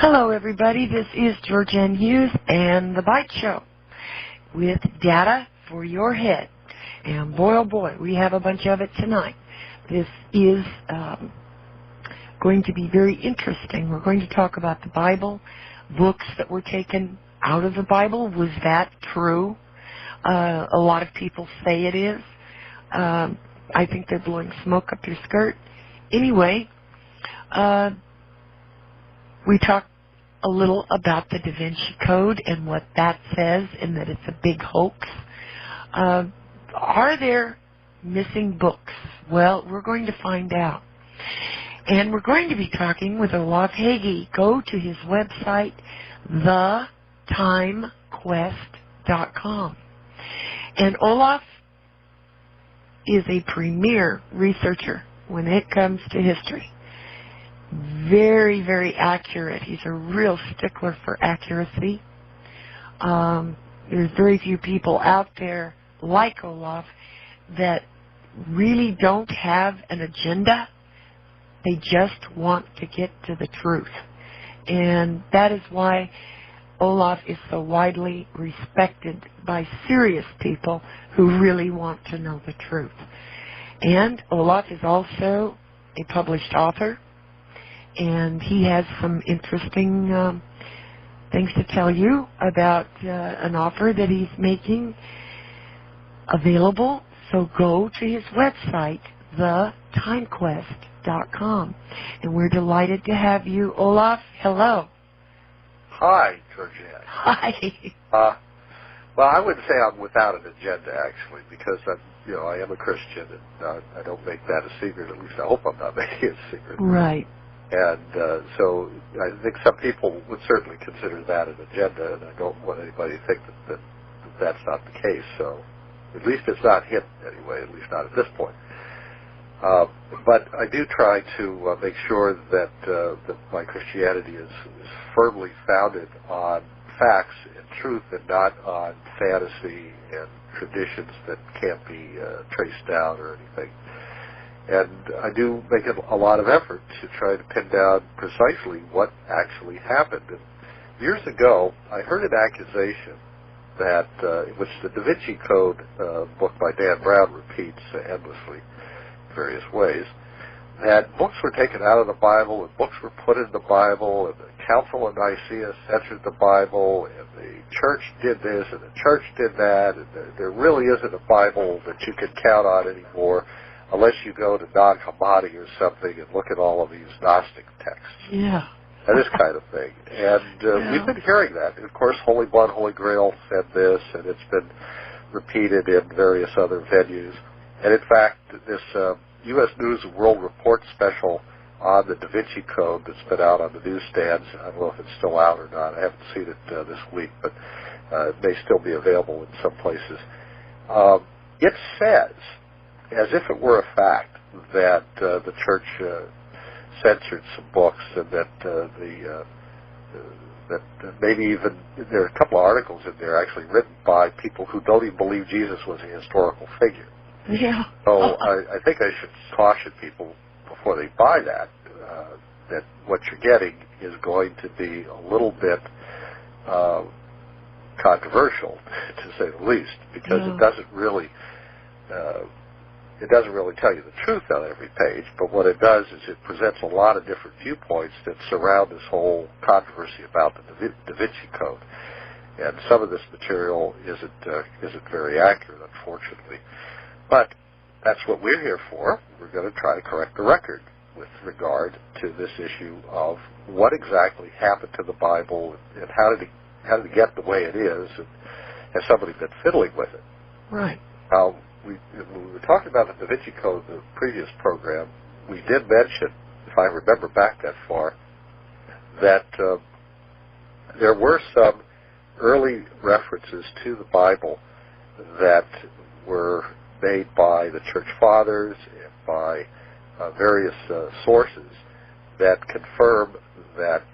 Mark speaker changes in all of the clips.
Speaker 1: Hello, everybody. This is Georgianne Hughes and The Bite Show with data for your head. And boy, oh boy, we have a bunch of it tonight. This is going to be very interesting. We're going to talk about the Bible, books that were taken out of the Bible. Was that true? A lot of people say it is. I think they're blowing smoke up your skirt. Anyway, we talked a little about the DaVinci Code and what that says, and that it's a big hoax. Are there missing books? Well, we're going to find out. And we're going to be talking with Olaf Hage. Go to his website, TheTimeQuest.com. And Olaf is a premier researcher when it comes to history. Very, very accurate. He's a real stickler for accuracy. There's very few people out there like Olaf that really don't have an agenda. They just want to get to the truth. And that is why Olaf is so widely respected by serious people who really want to know the truth. And Olaf is also a published author, and he has some interesting things to tell you about an offer that he's making available. So go to his website, TheTimeQuest.com. And we're delighted to have you, Olaf. Hello.
Speaker 2: Hi, Georgianne.
Speaker 1: Hi.
Speaker 2: Well, I wouldn't say I'm without an agenda, actually, because I am a Christian, and I don't make that a secret. At least I hope I'm not making it a secret.
Speaker 1: Right.
Speaker 2: And so I think some people would certainly consider that an agenda, and I don't want anybody to think that that's not the case. So at least it's not hit anyway, at least not at this point. But I do try to make sure that my Christianity is firmly founded on facts and truth, and not on fantasy and traditions that can't be traced down or anything. And I do make a lot of effort to try to pin down precisely what actually happened. And years ago, I heard an accusation that, which the DaVinci Code book by Dan Brown repeats endlessly in various ways, that books were taken out of the Bible and books were put in the Bible, and the Council of Nicaea censored the Bible, and the church did this and the church did that, and there really isn't a Bible that you can count on anymore unless you go to Nag Hammadi or something and look at all of these Gnostic texts.
Speaker 1: Yeah.
Speaker 2: And this kind of thing. And we've been hearing that. And of course, Holy Blood, Holy Grail said this, and it's been repeated in various other venues. And in fact, this U.S. News and World Report special on the DaVinci Code that's been out on the newsstands, I don't know if it's still out or not. I haven't seen it this week, but it may still be available in some places. It says, as if it were a fact, that the church censored some books, and that that maybe even there are a couple of articles in there actually written by people who don't even believe Jesus was a historical figure.
Speaker 1: Yeah.
Speaker 2: So I think I should caution people before they buy that that what you're getting is going to be a little bit controversial, to say the least, because it doesn't really tell you the truth on every page, but what it does is it presents a lot of different viewpoints that surround this whole controversy about the DaVinci Code. And some of this material isn't very accurate, unfortunately. But that's what we're here for. We're going to try to correct the record with regard to this issue of what exactly happened to the Bible, and how did it get the way it is, and has somebody been fiddling with it.
Speaker 1: Right.
Speaker 2: Now, when we were talking about the DaVinci Code in the previous program, we did mention, if I remember back that far, that there were some early references to the Bible that were made by the Church Fathers and by various sources that confirm that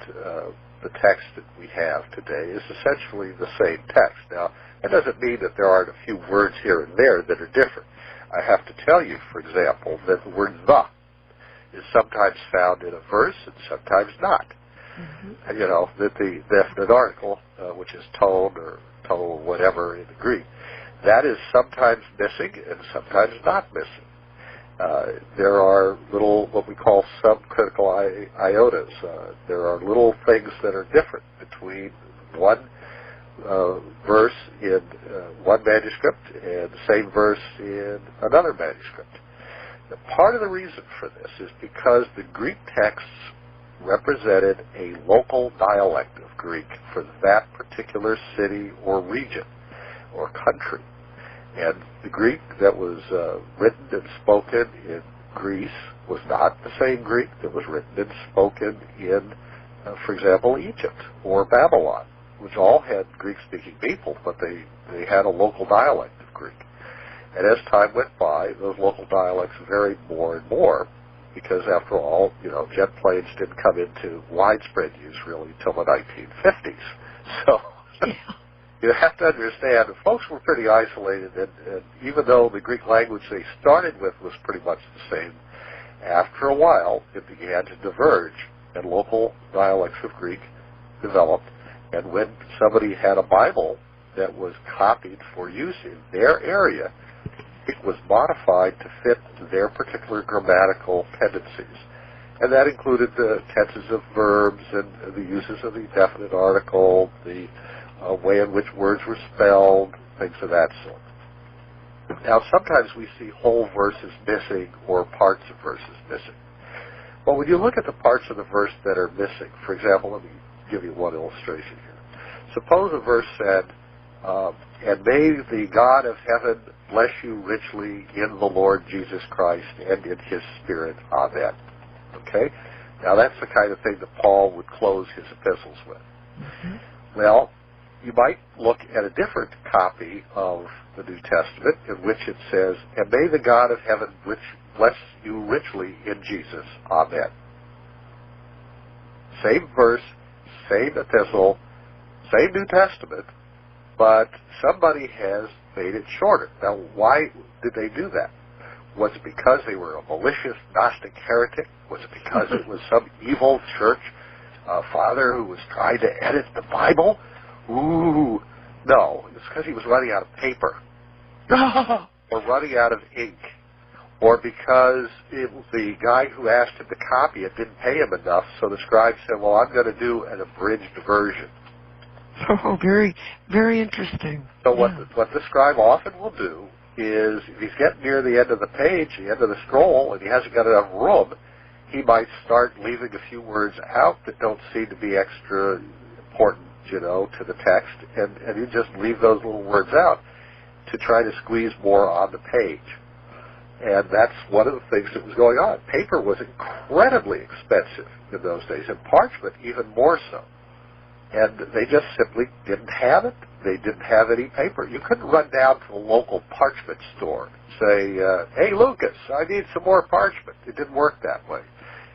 Speaker 2: the text that we have today is essentially the same text. Now, that doesn't mean that there aren't a few words here and there that are different. I have to tell you, for example, that the word "the" is sometimes found in a verse and sometimes not. You know, that the definite article, which is tone or whatever in the Greek, that is sometimes missing and sometimes not missing. There are little, what we call subcritical iotas. There are little things that are different between one verse in one manuscript and the same verse in another manuscript. Now, part of the reason for this is because the Greek texts represented a local dialect of Greek for that particular city or region or country. And the Greek that was written and spoken in Greece was not the same Greek that was written and spoken in, for example, Egypt or Babylon, which all had Greek-speaking people, but they had a local dialect of Greek. And as time went by, those local dialects varied more and more, because after all, you know, jet planes didn't come into widespread use really until the 1950s. So you have to understand, folks were pretty isolated, and even though the Greek language they started with was pretty much the same, after a while it began to diverge, and local dialects of Greek developed. And when somebody had a Bible that was copied for use in their area, it was modified to fit their particular grammatical tendencies. And that included the tenses of verbs and the uses of the definite article, the way in which words were spelled, things of that sort. Now, sometimes we see whole verses missing or parts of verses missing. But when you look at the parts of the verse that are missing, for example, let me give you one illustration here. Suppose a verse said, and may the God of heaven bless you richly in the Lord Jesus Christ and in his Spirit. Amen. Okay? Now that's the kind of thing that Paul would close his epistles with. Well, you might look at a different copy of the New Testament in which it says, and may the God of heaven bless you richly in Jesus. Amen. Same verse, same epistle, same New Testament, but somebody has made it shorter. Now, why did they do that? Was it because they were a malicious Gnostic heretic? Was it because it was some evil church father who was trying to edit the Bible? Ooh, no. It's because he was running out of paper. Or running out of ink. Or because the guy who asked him to copy it didn't pay him enough, so the scribe said, well, I'm going to do an abridged version.
Speaker 1: Oh, very, very interesting.
Speaker 2: So what the scribe often will do is, if he's getting near the end of the page, the end of the scroll, and he hasn't got enough room, he might start leaving a few words out that don't seem to be extra important, you know, to the text, and you just leave those little words out to try to squeeze more on the page. And that's one of the things that was going on. Paper was incredibly expensive in those days, and parchment even more so. And they just simply didn't have it. They didn't have any paper. You couldn't run down to a local parchment store and say, hey, Lucas, I need some more parchment. It didn't work that way.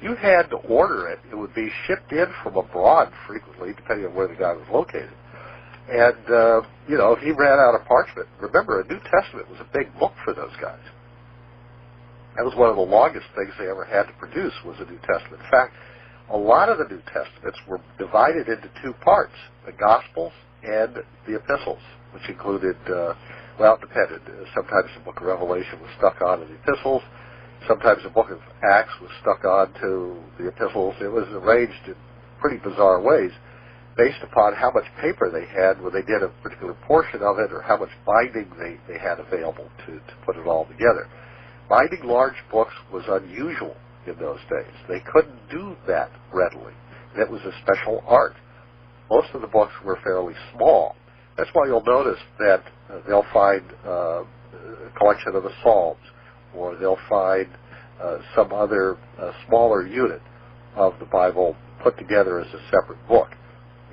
Speaker 2: You had to order it. It would be shipped in from abroad frequently, depending on where the guy was located. And, you know, if he ran out of parchment, remember, a New Testament was a big book for those guys. That was one of the longest things they ever had to produce, was a New Testament. In fact, a lot of the New Testaments were divided into two parts, the Gospels and the Epistles, which included, well, it depended. Sometimes the book of Revelation was stuck on to the Epistles. Sometimes the book of Acts was stuck on to the Epistles. It was arranged in pretty bizarre ways based upon how much paper they had when they did a particular portion of it, or how much binding they had available to put it all together. Binding large books was unusual in those days. They couldn't do that readily. That was a special art. Most of the books were fairly small. That's why you'll notice that they'll find a collection of the Psalms, or they'll find some other smaller unit of the Bible put together as a separate book.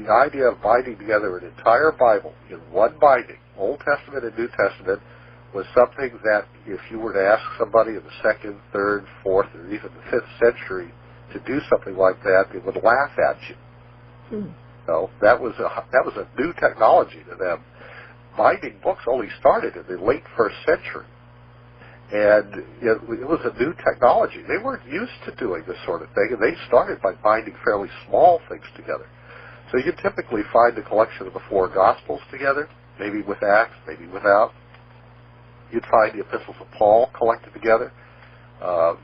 Speaker 2: The idea of binding together an entire Bible in one binding, Old Testament and New Testament, was something that if you were to ask somebody in the 2nd, 3rd, 4th, or even the 5th century to do something like that, they would laugh at you. So that was a new technology to them. Binding books only started in the late 1st century. And it was a new technology. They weren't used to doing this sort of thing, and they started by binding fairly small things together. So you typically find a collection of the four Gospels together, maybe with Acts, maybe without. You'd find the epistles of Paul collected together.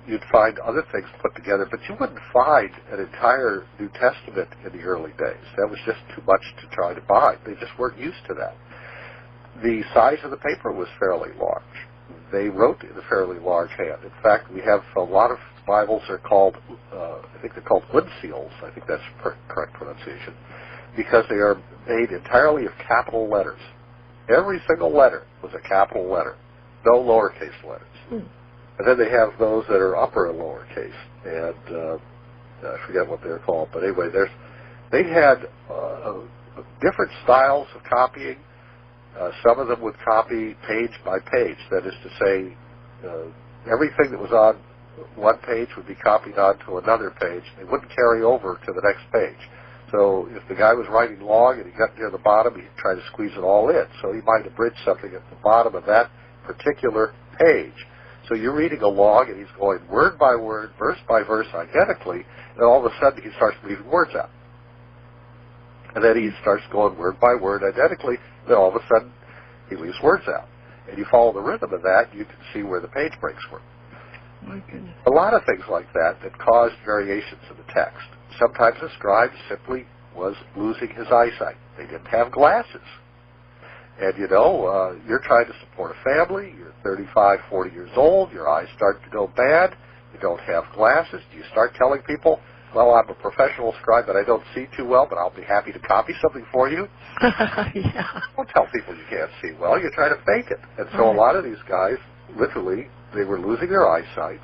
Speaker 2: You'd find other things put together, but you wouldn't find an entire New Testament in the early days. That was just too much to try to bind. They just weren't used to that. The size of the paper was fairly large. They wrote in a fairly large hand. In fact, we have a lot of Bibles are called, I think they're called uncials. I think that's correct pronunciation, because they are made entirely of capital letters. Every single letter was a capital letter, no lowercase letters. And then they have those that are upper and lowercase, and I forget what they're called. But anyway, they had different styles of copying. Some of them would copy page by page. That is to say, everything that was on one page would be copied onto another page. They wouldn't carry over to the next page. So if the guy was writing long and he got near the bottom, he'd try to squeeze it all in. So he might abridge something at the bottom of that particular page. So you're reading along, and he's going word by word, verse by verse, identically, and all of a sudden he starts leaving words out. And then he starts going word by word, identically, and then all of a sudden he leaves words out. And you follow the rhythm of that, you can see where the page breaks were.
Speaker 1: My goodness.
Speaker 2: A lot of things like that caused variations in the text. Sometimes a scribe simply was losing his eyesight. They didn't have glasses. And, you're trying to support a family, you're 35, 40 years old, your eyes start to go bad, you don't have glasses. Do you start telling people, well, I'm a professional scribe, but I don't see too well, but I'll be happy to copy something for you?
Speaker 1: Yeah.
Speaker 2: Don't tell people you can't see well. You're trying to fake it. And so a lot of these guys, literally, they were losing their eyesight.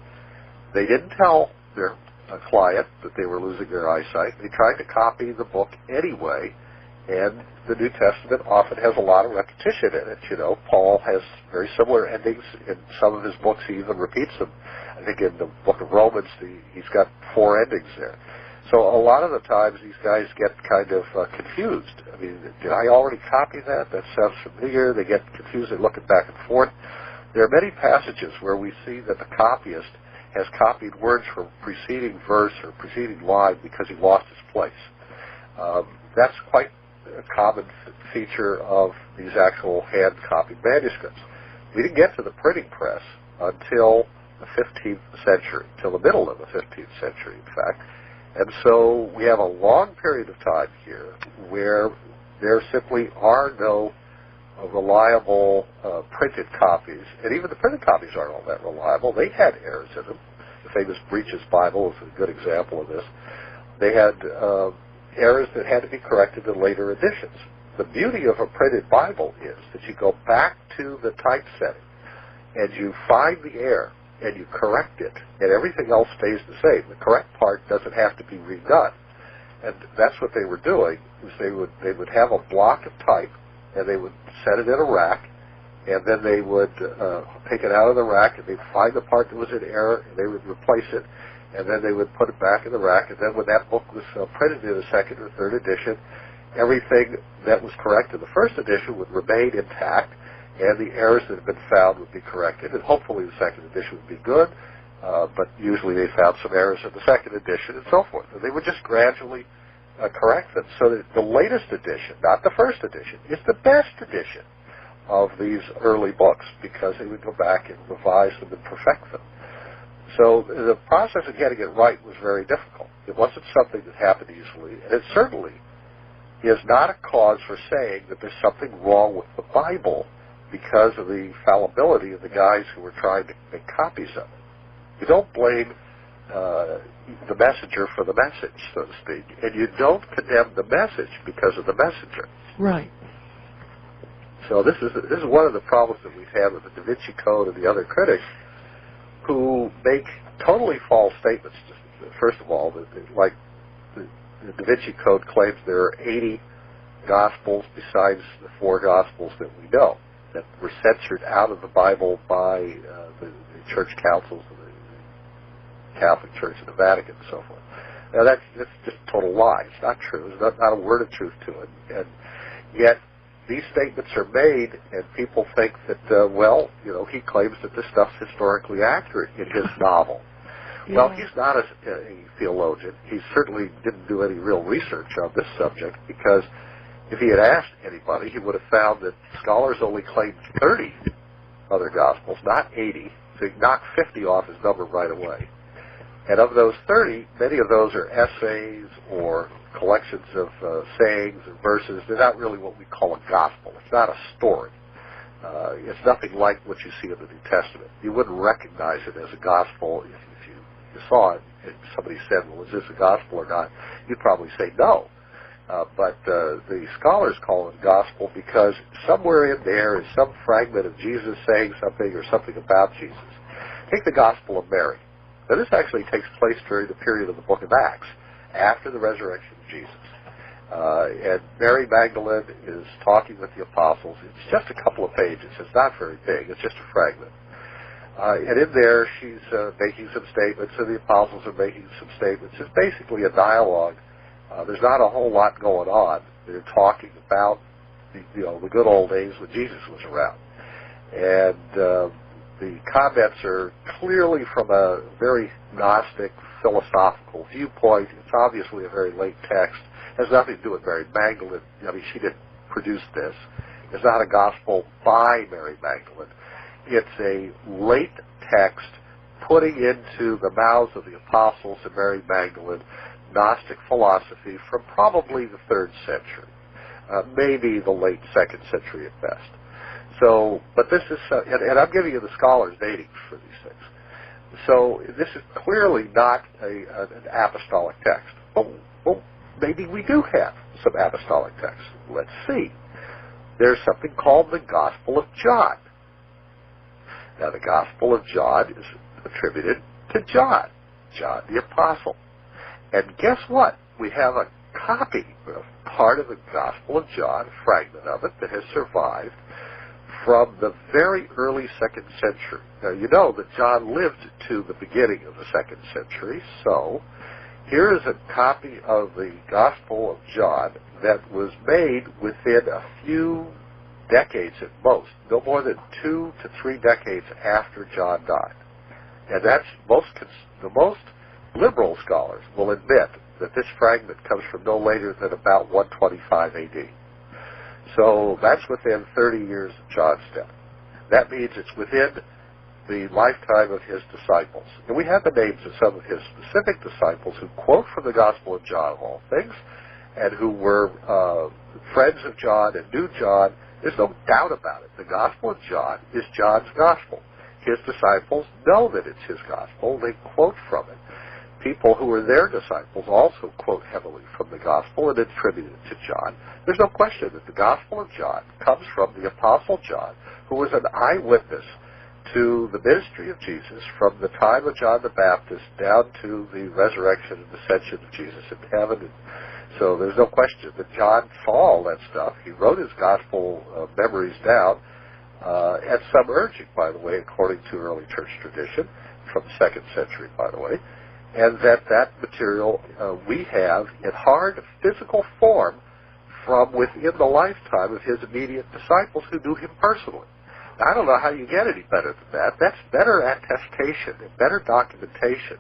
Speaker 2: They didn't tell their client that they were losing their eyesight. They tried to copy the book anyway, and the New Testament often has a lot of repetition in it. Paul has very similar endings in some of his books. He even repeats them. I think in the book of Romans, he's got 4 endings there. So a lot of the times these guys get kind of confused. I mean, did I already copy that? That sounds familiar. They get confused. They're looking back and forth. There are many passages where we see that the copyist has copied words from preceding verse or preceding line because he lost his place. That's quite a common feature of these actual hand-copied manuscripts. We didn't get to the printing press until the 15th century, till the middle of the 15th century, in fact. And so we have a long period of time here where there simply are no reliable printed copies, and even the printed copies aren't all that reliable. They had errors in them. The famous Breach's Bible is a good example of this. They had errors that had to be corrected in later editions. The beauty of a printed Bible is that you go back to the typesetting and you find the error and you correct it, and everything else stays the same. The correct part doesn't have to be redone. And that's what they were doing, is they would have a block of type, and they would set it in a rack, and then they would take it out of the rack, and they'd find the part that was in error, and they would replace it, and then they would put it back in the rack, and then when that book was printed in a second or third edition, everything that was correct in the first edition would remain intact, and the errors that had been found would be corrected, and hopefully the second edition would be good, but usually they found some errors in the second edition and so forth. And they would just gradually correct them, so that the latest edition, not the first edition, is the best edition of these early books, because they would go back and revise them and perfect them. So the process of getting it right was very difficult. It wasn't something that happened easily, and it certainly is not a cause for saying that there's something wrong with the Bible because of the fallibility of the guys who were trying to make copies of it. You don't blame the messenger for the message, so to speak, and you don't condemn the message because of the messenger.
Speaker 1: Right.
Speaker 2: So this is one of the problems that we've had with the DaVinci Code and the other critics, who make totally false statements. First of all, like the DaVinci Code claims there are 80 Gospels besides the 4 Gospels that we know that were censored out of the Bible by the church councils of the Catholic Church and the Vatican and so forth. Now that's just a total lie. It's not true. There's not a word of truth to it. And yet these statements are made, and people think that, well, you know, he claims that this stuff's historically accurate in his novel.
Speaker 1: Yeah.
Speaker 2: Well, he's not a theologian. He certainly didn't do any real research on this subject, because if he had asked anybody, he would have found that scholars only claimed 30 other Gospels, not 80. So he knocked 50 off his number right away. And of those 30, many of those are essays or collections of sayings and verses. They're not really what we call a gospel. It's not a story. It's nothing like what you see in the New Testament. You wouldn't recognize it as a gospel if you saw it and somebody said, well, is this a gospel or not? You'd probably say no. But the scholars call it gospel because somewhere in there is some fragment of Jesus saying something or something about Jesus. Take the Gospel of Mary. Now, this actually takes place during the period of the book of Acts, after the resurrection of Jesus. And Mary Magdalene is talking with the apostles. It's just a couple of pages. It's not very big. It's just a fragment. And in there, she's making some statements, and the apostles are making some statements. It's basically a dialogue. There's not a whole lot going on. They're talking about the good old days when Jesus was around. And the comments are clearly from a very Gnostic, philosophical viewpoint. It's obviously a very late text. It has nothing to do with Mary Magdalene. I mean, she didn't produce this. It's not a gospel by Mary Magdalene. It's a late text putting into the mouths of the apostles and Mary Magdalene Gnostic philosophy from probably the 3rd century, maybe the late 2nd century at best. So, but this is, and I'm giving you the scholars' datings for these things. So this is clearly not an apostolic text. Well, maybe we do have some apostolic texts. Let's see. There's something called the Gospel of John. Now, the Gospel of John is attributed to John the Apostle. And guess what? We have a copy of part of the Gospel of John, a fragment of it, that has survived from the very early 2nd century. Now, you know that John lived to the beginning of the 2nd century, so here is a copy of the Gospel of John that was made within a few decades at most, no more than 2 to 3 decades after John died. And that's the most liberal scholars will admit that this fragment comes from no later than about 125 AD. So that's within 30 years of John's death. That means it's within the lifetime of his disciples. And we have the names of some of his specific disciples who quote from the Gospel of John, of all things, and who were friends of John and knew John. There's no doubt about it. The Gospel of John is John's Gospel. His disciples know that it's his Gospel. They quote from it. People who were their disciples also quote heavily from the Gospel and attribute it to John. There's no question that the Gospel of John comes from the Apostle John, who was an eyewitness to the ministry of Jesus from the time of John the Baptist down to the resurrection and ascension of Jesus in heaven. And so there's no question that John saw all that stuff. He wrote his Gospel memories down at some urging, by the way, according to early church tradition, from the 2nd century, by the way. And that material we have in hard physical form from within the lifetime of his immediate disciples who knew him personally. Now, I don't know how you get any better than that. That's better attestation and better documentation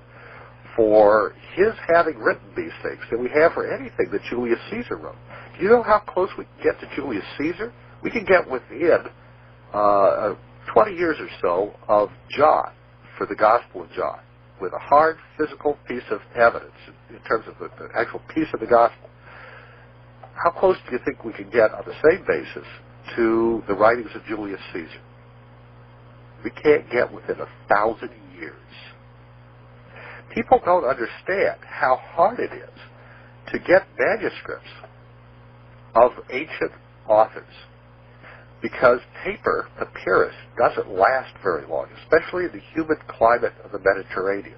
Speaker 2: for his having written these things than we have for anything that Julius Caesar wrote. Do you know how close we can get to Julius Caesar? We can get within 20 years or so of John for the Gospel of John, with a hard physical piece of evidence in terms of the actual piece of the gospel. How close do you think we can get on the same basis to the writings of Julius Caesar? We can't get within 1,000 years. People don't understand how hard it is to get manuscripts of ancient authors, because paper, papyrus, doesn't last very long, especially in the humid climate of the Mediterranean.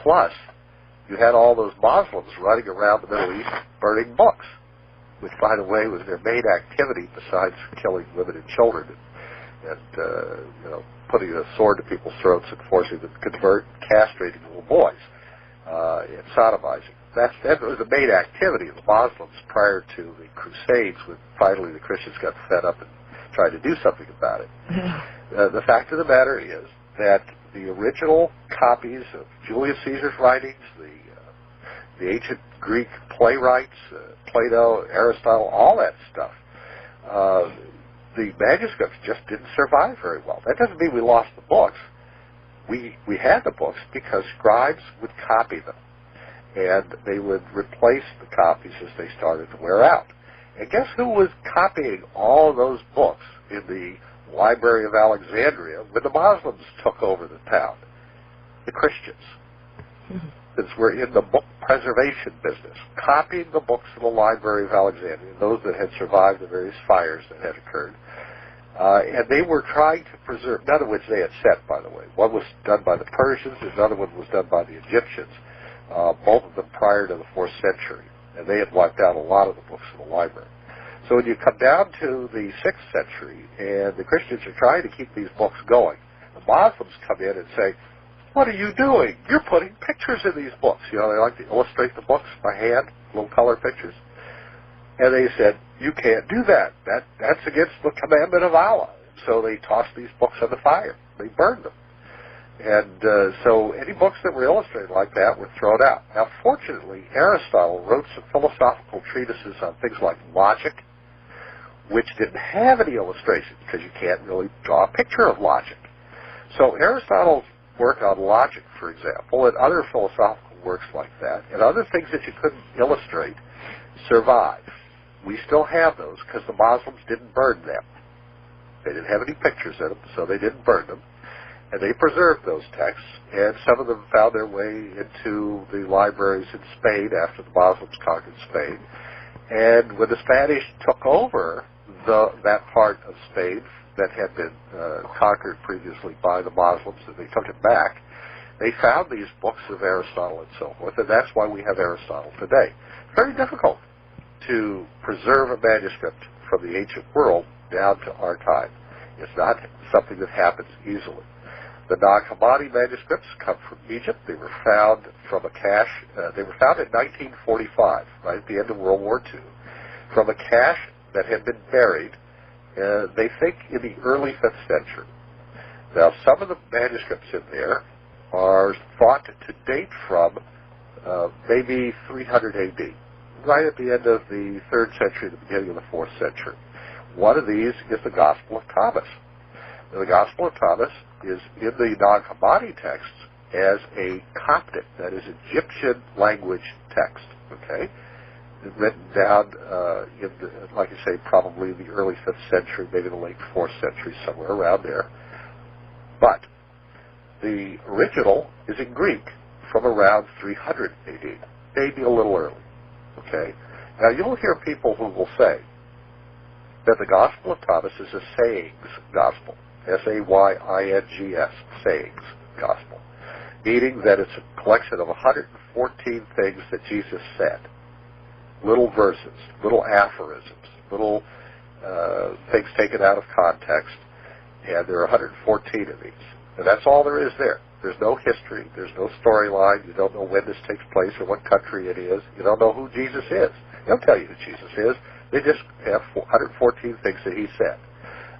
Speaker 2: Plus, you had all those Muslims running around the Middle East burning books, which, by the way, was their main activity besides killing women and children and putting a sword to people's throats and forcing them to convert, castrating little boys, and sodomizing. that was the main activity of the Muslims prior to the Crusades, when finally the Christians got fed up and tried to do something about it. The fact of the matter is that the original copies of Julius Caesar's writings, the ancient Greek playwrights, Plato, Aristotle, all that stuff, the manuscripts just didn't survive very well. That doesn't mean we lost the books. We had the books because scribes would copy them, and they would replace the copies as they started to wear out. And guess who was copying all of those books in the Library of Alexandria when the Muslims took over the town? The Christians. Since we're in the book preservation business, copying the books of the Library of Alexandria, those that had survived the various fires that had occurred. And they were trying to preserve, none of which they had set, by the way. One was done by the Persians, and another one was done by the Egyptians, both of them prior to the 4th century. And they had wiped out a lot of the books in the library. So when you come down to the 6th century, and the Christians are trying to keep these books going, the Muslims come in and say, "What are you doing? You're putting pictures in these books." You know, they like to illustrate the books by hand, little color pictures. And they said, "You can't do that. That's against the commandment of Allah." So they tossed these books on the fire. They burned them. And so any books that were illustrated like that were thrown out. Now, fortunately, Aristotle wrote some philosophical treatises on things like logic, which didn't have any illustrations because you can't really draw a picture of logic. So Aristotle's work on logic, for example, and other philosophical works like that, and other things that you couldn't illustrate, survive. We still have those because the Muslims didn't burn them. They didn't have any pictures in them, so they didn't burn them. And they preserved those texts, and some of them found their way into the libraries in Spain after the Muslims conquered Spain. And when the Spanish took over that part of Spain that had been conquered previously by the Muslims, and they took it back, they found these books of Aristotle and so forth, and that's why we have Aristotle today. It's very difficult to preserve a manuscript from the ancient world down to our time. It's not something that happens easily. The Nag Hammadi manuscripts come from Egypt. They were found from a cache. They were found in 1945, right at the end of World War II, from a cache that had been buried, they think, in the early 5th century. Now, some of the manuscripts in there are thought to date from maybe 300 A.D., right at the end of the 3rd century, the beginning of the 4th century. One of these is the Gospel of Thomas. Now, the Gospel of Thomas is in the Nag Hammadi texts as a Coptic, that is Egyptian language text, okay? Written down in, like I say, probably the early 5th century, maybe the late 4th century, somewhere around there. But the original is in Greek from around 300 A.D., maybe a little early, okay? Now, you'll hear people who will say that the Gospel of Thomas is a sayings gospel, S-A-Y-I-N-G-S, sayings gospel, meaning that it's a collection of 114 things that Jesus said. Little verses, little aphorisms, little things taken out of context, and there are 114 of these. And that's all there is there. There's no history. There's no storyline. You don't know when this takes place or what country it is. You don't know who Jesus is. They'll tell you who Jesus is. They just have 114 things that he said.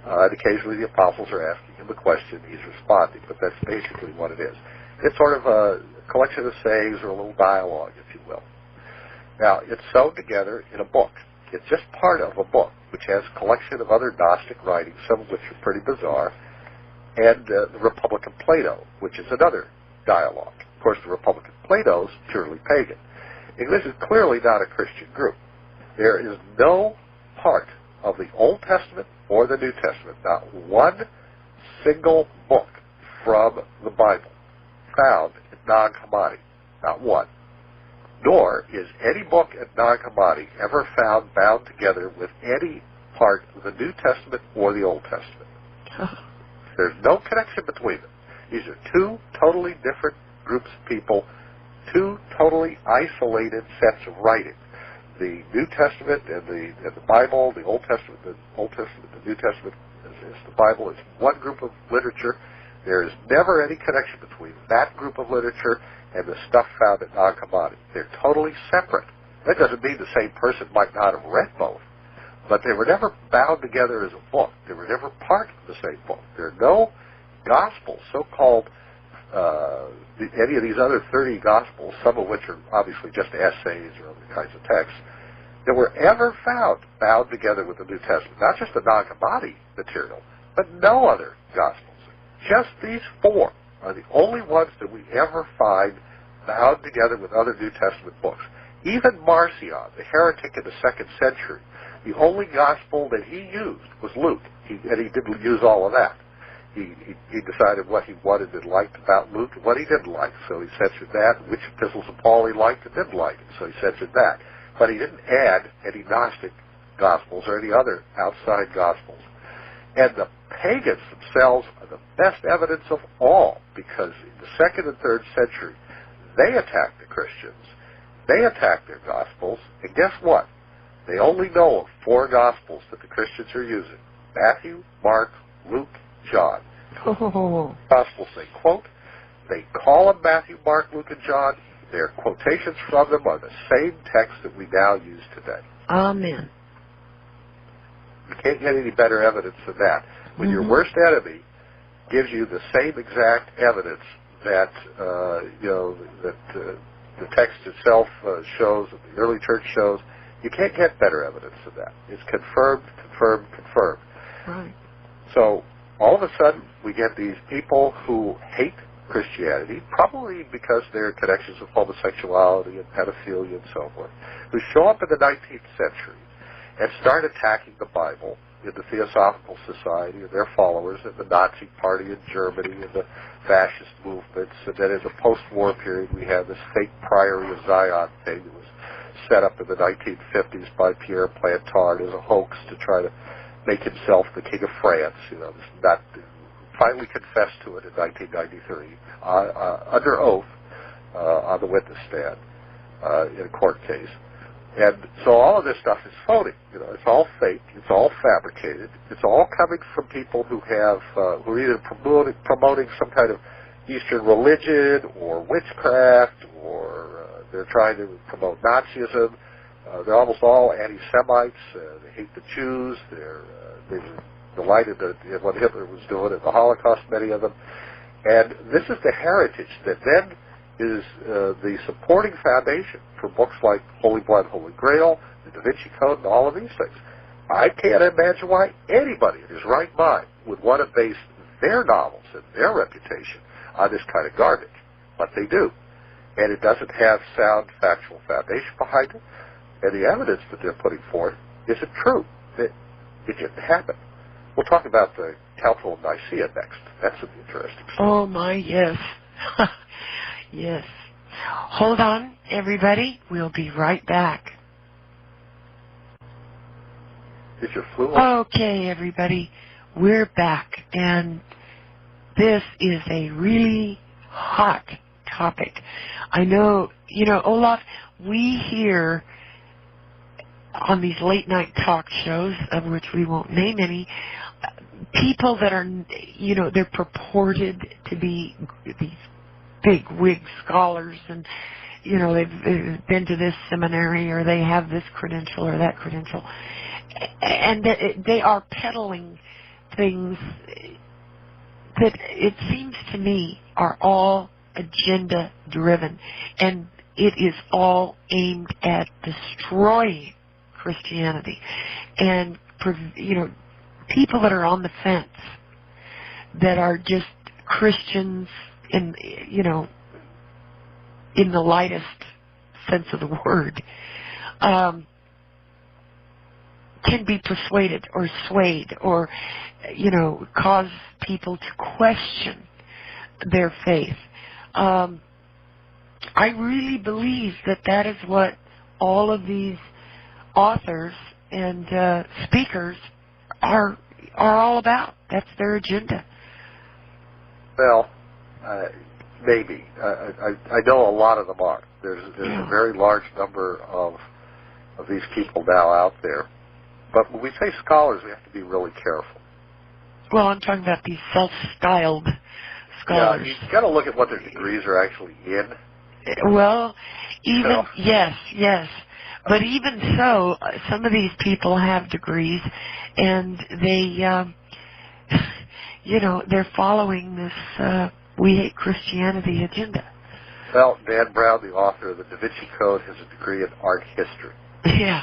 Speaker 2: And occasionally the apostles are asking him a question. He's responding, but that's basically what it is. It's sort of a collection of sayings or a little dialogue, if you will. Now, it's sewn together in a book. It's just part of a book, which has a collection of other Gnostic writings, some of which are pretty bizarre, and the Republic of Plato, which is another dialogue. Of course, the Republic of Plato is purely pagan. And this is clearly not a Christian group. There is no part of the Old Testament or the New Testament, not one single book from the Bible found in Nag Hammadi, not one. Nor is any book at Nag Hammadi ever found bound together with any part of the New Testament or the Old Testament. There's no connection between them. These are two totally different groups of people, two totally isolated sets of writing. The New Testament and the Bible, the Old Testament, the New Testament, is the Bible is one group of literature. There is never any connection between that group of literature and the stuff found in Nag Hammadi. They're totally separate. That doesn't mean the same person might not have read both, but they were never bound together as a book. They were never part of the same book. There are no Gospels, so-called, any of these other 30 Gospels, some of which are obviously just essays or other kinds of texts, that were ever found bound together with the New Testament. Not just the Nag Hammadi material, but no other Gospels. Just these 4 are the only ones that we ever find bound together with other New Testament books. Even Marcion, the heretic in the 2nd century, the only Gospel that he used was Luke, and he didn't use all of that. He decided what he wanted and liked about Luke and what he didn't like, so he censored that, which epistles of Paul he liked and didn't like, so he censored that. But he didn't add any Gnostic Gospels or any other outside Gospels. And the pagans themselves are the best evidence of all, because in the 2nd and 3rd century, they attacked the Christians, they attacked their Gospels, and guess what? They only know of 4 Gospels that the Christians are using: Matthew, Mark, Luke, John.
Speaker 1: Oh.
Speaker 2: Gospels they quote, they call them Matthew, Mark, Luke, and John. Their quotations from them are the same text that we now use today.
Speaker 1: Amen.
Speaker 2: You can't get any better evidence than that. When your worst enemy gives you the same exact evidence that the text itself shows, that the early church shows, you can't get better evidence than that. It's confirmed, confirmed, confirmed.
Speaker 1: Right.
Speaker 2: So all of a sudden, we get these people who hate Christianity, probably because there are connections of homosexuality and pedophilia and so forth, who show up in the 19th century and start attacking the Bible in the Theosophical Society and their followers, and the Nazi Party in Germany and the fascist movements. And then in the post-war period, we have this fake Priory of Zion thing that was set up in the 1950s by Pierre Plantard as a hoax to try to make himself the King of France. Finally confessed to it in 1993 under oath on the witness stand in a court case. And so all of this stuff is phony. It's all fake. It's all fabricated. It's all coming from people who who are either promoting some kind of Eastern religion or witchcraft, or they're trying to promote Nazism. They're almost all anti-Semites. They hate the Jews. They're delighted in what Hitler was doing in the Holocaust, many of them. And this is the heritage that then is the supporting foundation for books like Holy Blood, Holy Grail, the DaVinci Code, and all of these things. I can't imagine why anybody in his right mind would want to base their novels and their reputation on this kind of garbage. But they do. And it doesn't have sound factual foundation behind it. And the evidence that they're putting forth isn't true. It didn't happen. We'll talk about the Council of Nicaea next. That's an interesting story.
Speaker 1: Oh, my, yes. Yes. Hold on, everybody. We'll be right back.
Speaker 2: Is your flu on?
Speaker 1: Okay, everybody. We're back. And this is a really hot topic. I know, Olaf, we hear on these late night talk shows, of which we won't name any, people that are, they're purported to be these big wig scholars, and, they've been to this seminary, or they have this credential or that credential. And they are peddling things that it seems to me are all agenda driven, and it is all aimed at destroying Christianity. And people that are on the fence, that are just Christians in the lightest sense of the word, can be persuaded or swayed, or cause people to question their faith. I really believe that is what all of these authors and speakers are all about. That's their agenda.
Speaker 2: Well, maybe. I know a lot of them are. There's a very large number of these people now out there. But when we say scholars, we have to be really careful.
Speaker 1: Well, I'm talking about these self-styled scholars.
Speaker 2: Yeah, you've got to look at what their degrees are actually in.
Speaker 1: Well, even,
Speaker 2: So,
Speaker 1: yes. But even so, some of these people have degrees, and they, they're following this We Hate Christianity agenda.
Speaker 2: well, Dan Brown, the author of the DaVinci Code, has a degree in art history.
Speaker 1: Yeah.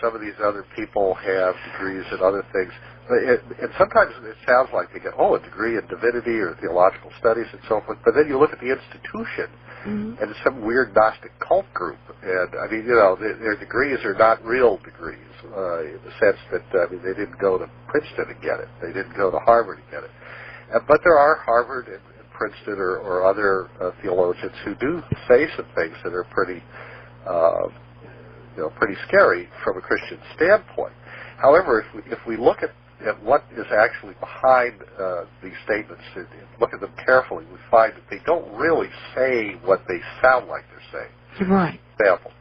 Speaker 2: Some of these other people have degrees in other things. And sometimes it sounds like they get, a degree in divinity or theological studies and so forth. But then you look at the institution, and it's some weird Gnostic cult group. And, I mean, their degrees are not real degrees in the sense that, they didn't go to Princeton and get it. They didn't go to Harvard and get it. But there are Harvard and Princeton or other theologians who do say some things that are pretty pretty scary from a Christian standpoint. However, if we look at what is actually behind these statements and look at them carefully, we find that they don't really say what they sound like they're saying.
Speaker 1: Right.
Speaker 2: For example,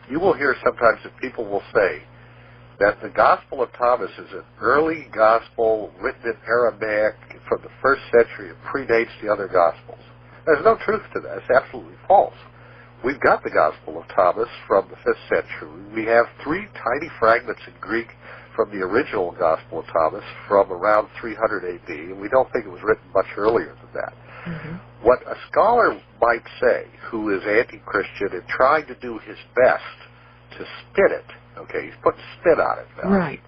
Speaker 2: you will hear sometimes that people will say that the Gospel of Thomas is an early gospel written in Aramaic from the 1st century and predates the other Gospels. There's no truth to that. It's absolutely false. We've got the Gospel of Thomas from the 5th century. We have 3 tiny fragments in Greek from the original Gospel of Thomas from around 300 A.D., and we don't think it was written much earlier than that. Mm-hmm. What a scholar might say, who is anti-Christian and trying to do his best to spin it, okay, he's putting spin on it now.
Speaker 1: Right.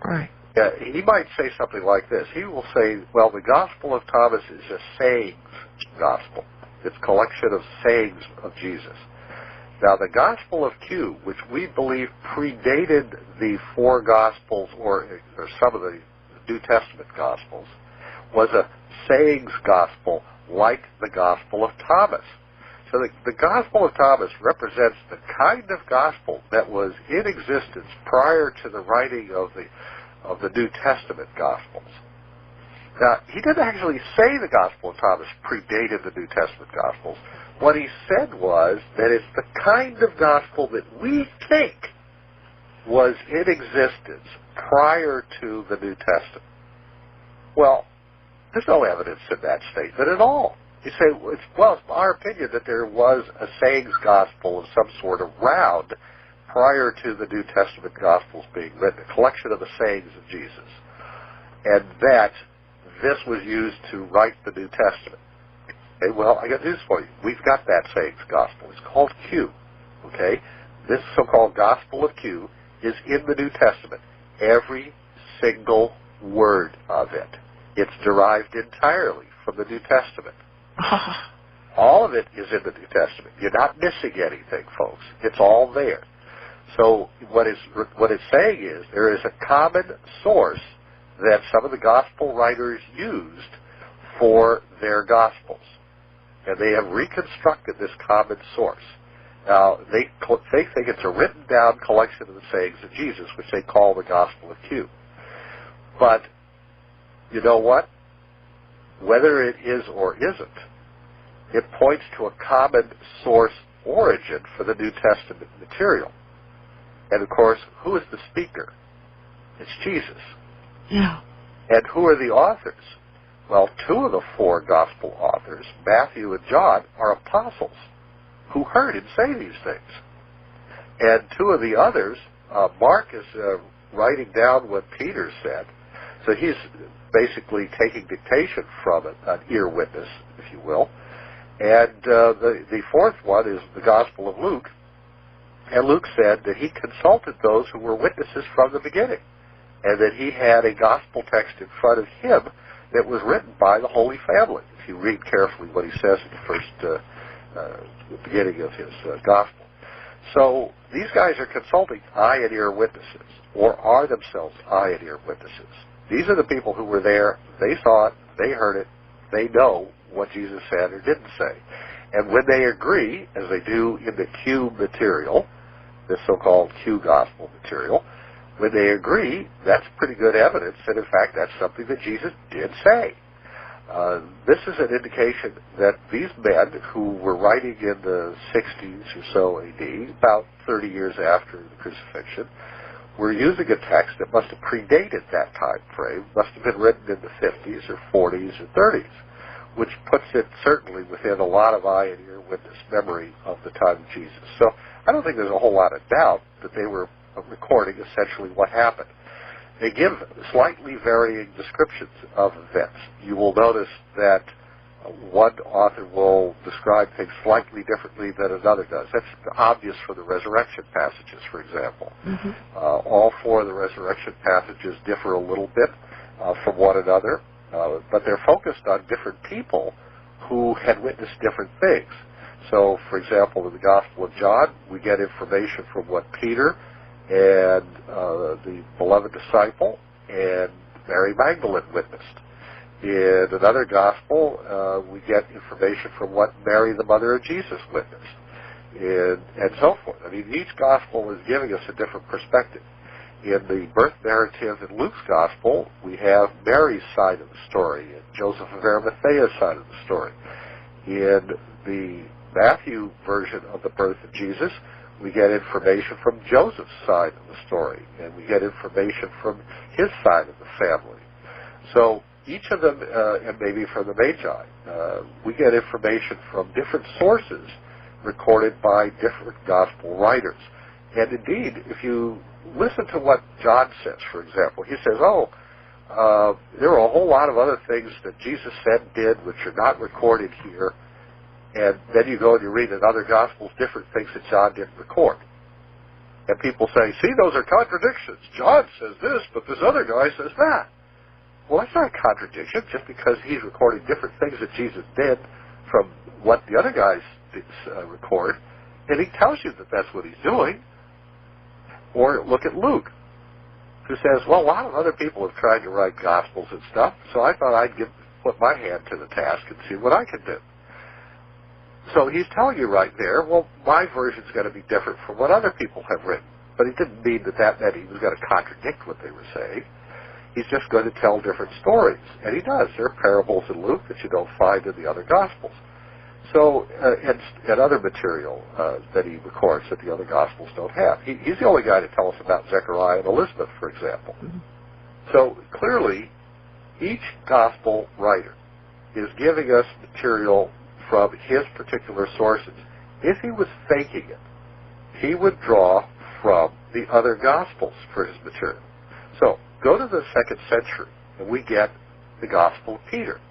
Speaker 2: He might say something like this. He will say, well, the Gospel of Thomas is a sayings gospel. It's a collection of sayings of Jesus. Now, the Gospel of Q, which we believe predated the 4 Gospels or some of the New Testament Gospels, was a sayings gospel like the Gospel of Thomas. So the Gospel of Thomas represents the kind of gospel that was in existence prior to the writing of the New Testament Gospels. Now, he didn't actually say the Gospel of Thomas predated the New Testament Gospels. What he said was that it's the kind of gospel that we think was in existence prior to the New Testament. Well, there's no evidence in that statement at all. You say, it's our opinion that there was a sayings gospel of some sort around prior to the New Testament Gospels being written, a collection of the sayings of Jesus, and that this was used to write the New Testament. Okay, well, I got news for you. We've got that sayings gospel. It's called Q. Okay? This so-called Gospel of Q is in the New Testament. Every single word of it. It's derived entirely from the New Testament. All of it is in the New Testament. You're not missing anything, folks. It's all there. So what it's saying is there is a common source that some of the gospel writers used for their gospels. And they have reconstructed this common source. Now, they think it's a written down collection of the sayings of Jesus, which they call the Gospel of Q. But, you know what? Whether it is or isn't, it points to a common source origin for the New Testament material. And, of course, who is the speaker? It's Jesus.
Speaker 1: Yeah.
Speaker 2: And who are the authors? Well, 2 of the 4 gospel authors, Matthew and John, are apostles who heard him say these things. And 2 of the others, Mark is writing down what Peter said. So he's basically taking dictation from an ear witness, if you will. And the 4th one is the Gospel of Luke. And Luke said that he consulted those who were witnesses from the beginning, and that he had a gospel text in front of him that was written by the Holy Family, if you read carefully what he says in the first the beginning of his gospel. So these guys are consulting eye and ear witnesses, or are themselves eye and ear witnesses. These are the people who were there, they saw it, they heard it, they know what Jesus said or didn't say. And when they agree, as they do in the Q material, this so-called Q gospel material, when they agree, that's pretty good evidence that, in fact, that's something that Jesus did say. This is an indication that these men who were writing in the 60s or so AD, about 30 years after the crucifixion, were using a text that must have predated that time frame, must have been written in the 50s or 40s or 30s. which puts it certainly within a lot of eye and ear witness memory of the time of Jesus. So I don't think there's a whole lot of doubt that they were recording essentially what happened. They give slightly varying descriptions of events. You will notice that one author will describe things slightly differently than another does. That's obvious for the resurrection passages, for example. All four of the resurrection passages differ a little bit from one another, but they're focused on different people who had witnessed different things. So, for example, in the Gospel of John, we get information from what Peter and the beloved disciple and Mary Magdalene witnessed. In another gospel, we get information from what Mary, the mother of Jesus, witnessed, and so forth. I mean, each gospel is giving us a different perspective. In the birth narrative in Luke's gospel, we have Mary's side of the story and Joseph of Arimathea's side of the story. In the Matthew version of the birth of Jesus, we get information from Joseph's side of the story, and we get information from his side of the family. So each of them, and maybe from the Magi, we get information from different sources recorded by different gospel writers. And indeed, if you listen to what John says, for example, he says, there are a whole lot of other things that Jesus said and did which are not recorded here. And then you go and you read in other Gospels different things that John didn't record. And people say, see, those are contradictions. John says this, but this other guy says that. Well, that's not a contradiction, just because he's recording different things that Jesus did from what the other guys record. And he tells you that that's what he's doing. Or look at Luke, who says, well, a lot of other people have tried to write Gospels and stuff, so I thought I'd put my hand to the task and see what I can do. So he's telling you right there, well, my version's going to be different from what other people have written. But he didn't mean that meant he was going to contradict what they were saying. He's just going to tell different stories. And he does. There are parables in Luke that you don't find in the other Gospels. So, and other material that he records that the other Gospels don't have. He's the only guy to tell us about Zechariah and Elizabeth, for example. So clearly, each Gospel writer is giving us material from his particular sources. If he was faking it, he would draw from the other Gospels for his material. So, go to the 2nd century, and we get the Gospel of Peter.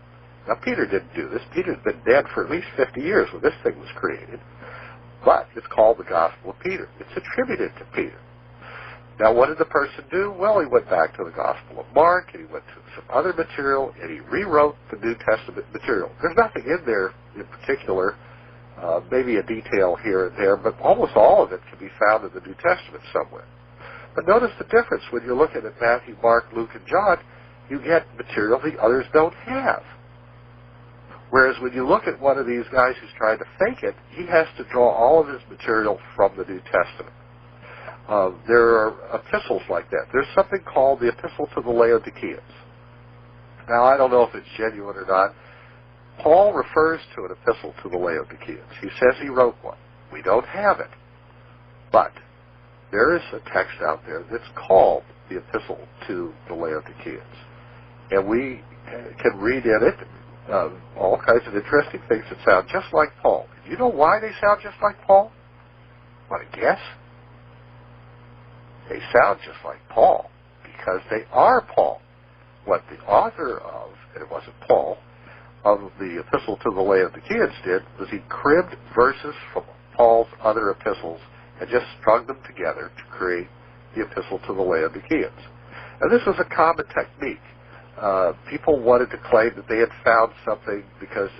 Speaker 2: Now, Peter didn't do this. Peter's been dead for at least 50 years when this thing was created. But it's called the Gospel of Peter. It's attributed to Peter. Now, what did the person do? Well, he went back to the Gospel of Mark, and he went to some other material, and he rewrote the New Testament material. There's nothing in there in particular, maybe a detail here and there, but almost all of it can be found in the New Testament somewhere. But notice the difference when you're looking at Matthew, Mark, Luke, and John. You get material the others don't have. Whereas when you look at one of these guys who's trying to fake it, he has to draw all of his material from the New Testament. There are epistles like that. There's something called the Epistle to the Laodiceans. Now, I don't know if it's genuine or not. Paul refers to an epistle to the Laodiceans. He says he wrote one. We don't have it. But there is a text out there that's called the Epistle to the Laodiceans. And we can read in it all kinds of interesting things that sound just like Paul. Do you know why they sound just like Paul? Want to guess? They sound just like Paul because they are Paul. What the author of, and it wasn't Paul, of the Epistle to the Laodiceans did was he cribbed verses from Paul's other epistles and just strung them together to create the Epistle to the Laodiceans. And this was a common technique. People wanted to claim that they had found something because,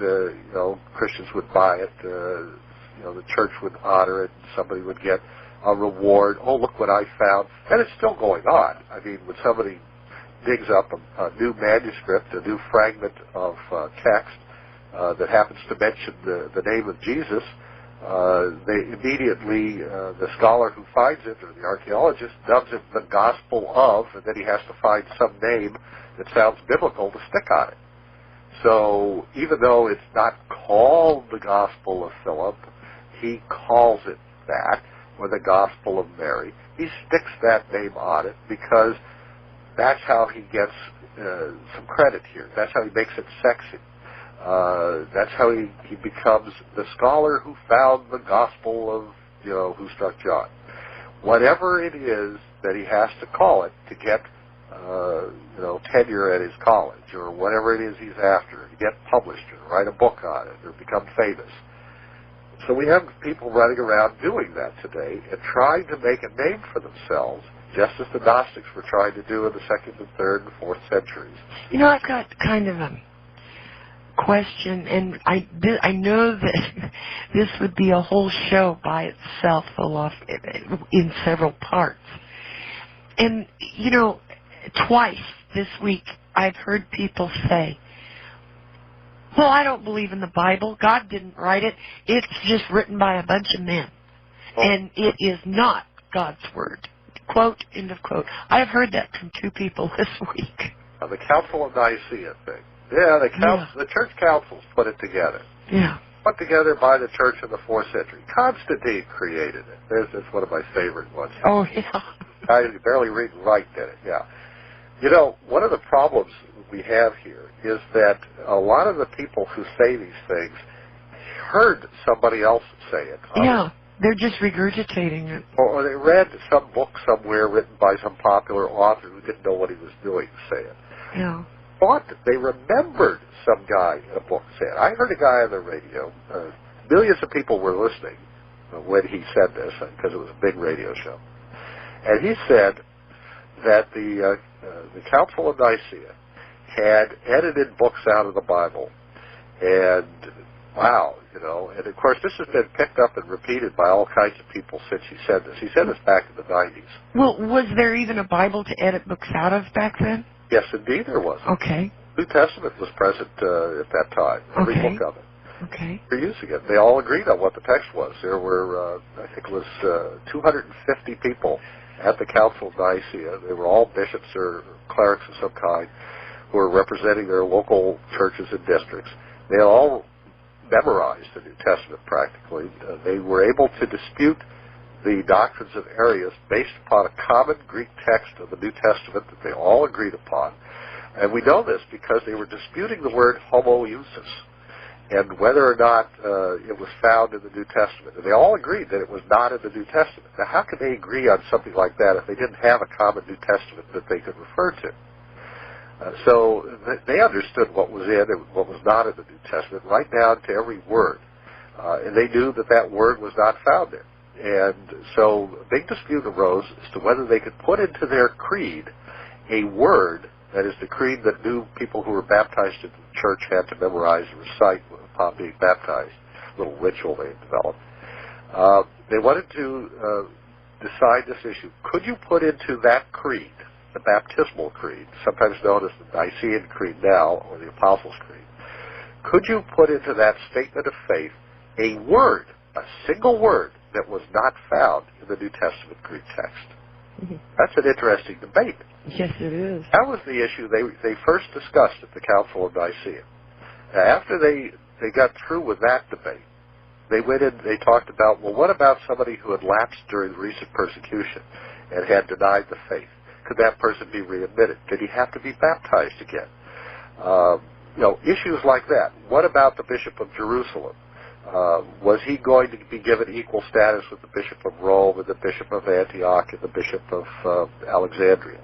Speaker 2: Christians would buy it, the church would honor it, and somebody would get a reward. Oh, look what I found. And it's still going on. I mean, when somebody digs up a new manuscript, a new fragment of text that happens to mention the name of Jesus, they immediately, the scholar who finds it, or the archaeologist, dubs it the Gospel of, and then he has to find some name that sounds biblical to stick on it. So even though it's not called the Gospel of Philip, he calls it that, or the Gospel of Mary. He sticks that name on it because that's how he gets some credit here. That's how he makes it sexy. That's how he becomes the scholar who found the gospel of, who struck John. Whatever it is that he has to call it to get, tenure at his college, or whatever it is he's after, to get published, or write a book on it, or become famous. So we have people running around doing that today and trying to make a name for themselves, just as the Gnostics were trying to do in the 2nd and 3rd and 4th centuries.
Speaker 1: I've got kind of a question, and I know that this would be a whole show by itself, Olaf, in several parts. And, twice this week I've heard people say, well, I don't believe in the Bible. God didn't write it. It's just written by a bunch of men. And it is not God's word. Quote, end of quote. I've heard that from 2 people this week.
Speaker 2: The Council of Nicaea thing. Yeah, the church councils put it together.
Speaker 1: Yeah.
Speaker 2: Put together by the church in the 4th century. Constantine created it. That's one of my favorite ones.
Speaker 1: Oh, yeah.
Speaker 2: I barely read and write did it, yeah. One of the problems we have here is that a lot of the people who say these things heard somebody else say it.
Speaker 1: Yeah, they're just regurgitating it.
Speaker 2: Or they read some book somewhere written by some popular author who didn't know what he was doing to say it.
Speaker 1: Yeah.
Speaker 2: Thought that they remembered some guy in a book say it. I heard a guy on the radio. Millions of people were listening when he said this, because it was a big radio show. And he said that the Council of Nicaea had edited books out of the Bible, and wow, and of course this has been picked up and repeated by all kinds of people since he said this. He said this back in the 90s.
Speaker 1: Well, was there even a Bible to edit books out of back then?
Speaker 2: Yes, indeed there was.
Speaker 1: Okay.
Speaker 2: New Testament was present at that time, every book of it.
Speaker 1: Okay.
Speaker 2: They're using it. They all agreed on what the text was. There were, I think it was 250 people at the Council of Nicaea. They were all bishops or clerics of some kind who were representing their local churches and districts. They all memorized the New Testament practically. They were able to dispute the doctrines of Arius based upon a common Greek text of the New Testament that they all agreed upon. And we know this because they were disputing the word homoousis and whether or not it was found in the New Testament. And they all agreed that it was not in the New Testament. Now, how could they agree on something like that if they didn't have a common New Testament that they could refer to? So they understood what was in and what was not in the New Testament, right down to every word. And they knew that that word was not found there. And so a big dispute arose as to whether they could put into their creed a word, that is the creed that new people who were baptized in the church had to memorize and recite upon being baptized, a little ritual they had developed. They wanted to decide this issue. Could you put into that creed, the baptismal creed, sometimes known as the Nicene Creed now, or the Apostles' Creed, could you put into that statement of faith a word, a single word, that was not found in the New Testament Greek text? Mm-hmm. That's an interesting debate.
Speaker 1: Yes, it is.
Speaker 2: That was the issue they first discussed at the Council of Nicaea. Now, after they got through with that debate, they went in, they talked about, well, what about somebody who had lapsed during recent persecution and had denied the faith? Could that person be readmitted? Did he have to be baptized again? Issues like that. What about the Bishop of Jerusalem? Was he going to be given equal status with the Bishop of Rome and the Bishop of Antioch and the Bishop of Alexandria?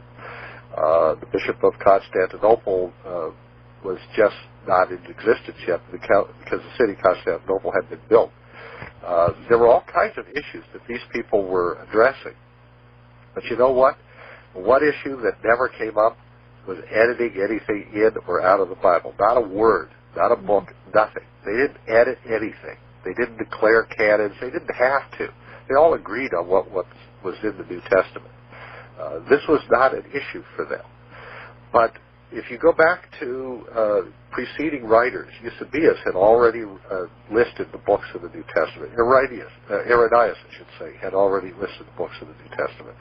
Speaker 2: The Bishop of Constantinople was just not in existence yet because the city of Constantinople had been built. There were all kinds of issues that these people were addressing. But you know what? One issue that never came up was editing anything in or out of the Bible. Not a word, not a book, nothing. They didn't edit anything. They didn't declare canons. They didn't have to. They all agreed on what was in the New Testament. This was not an issue for them. But if you go back to preceding writers, Eusebius had already listed the books of the New Testament. Irenaeus, I should say, had already listed the books of the New Testament.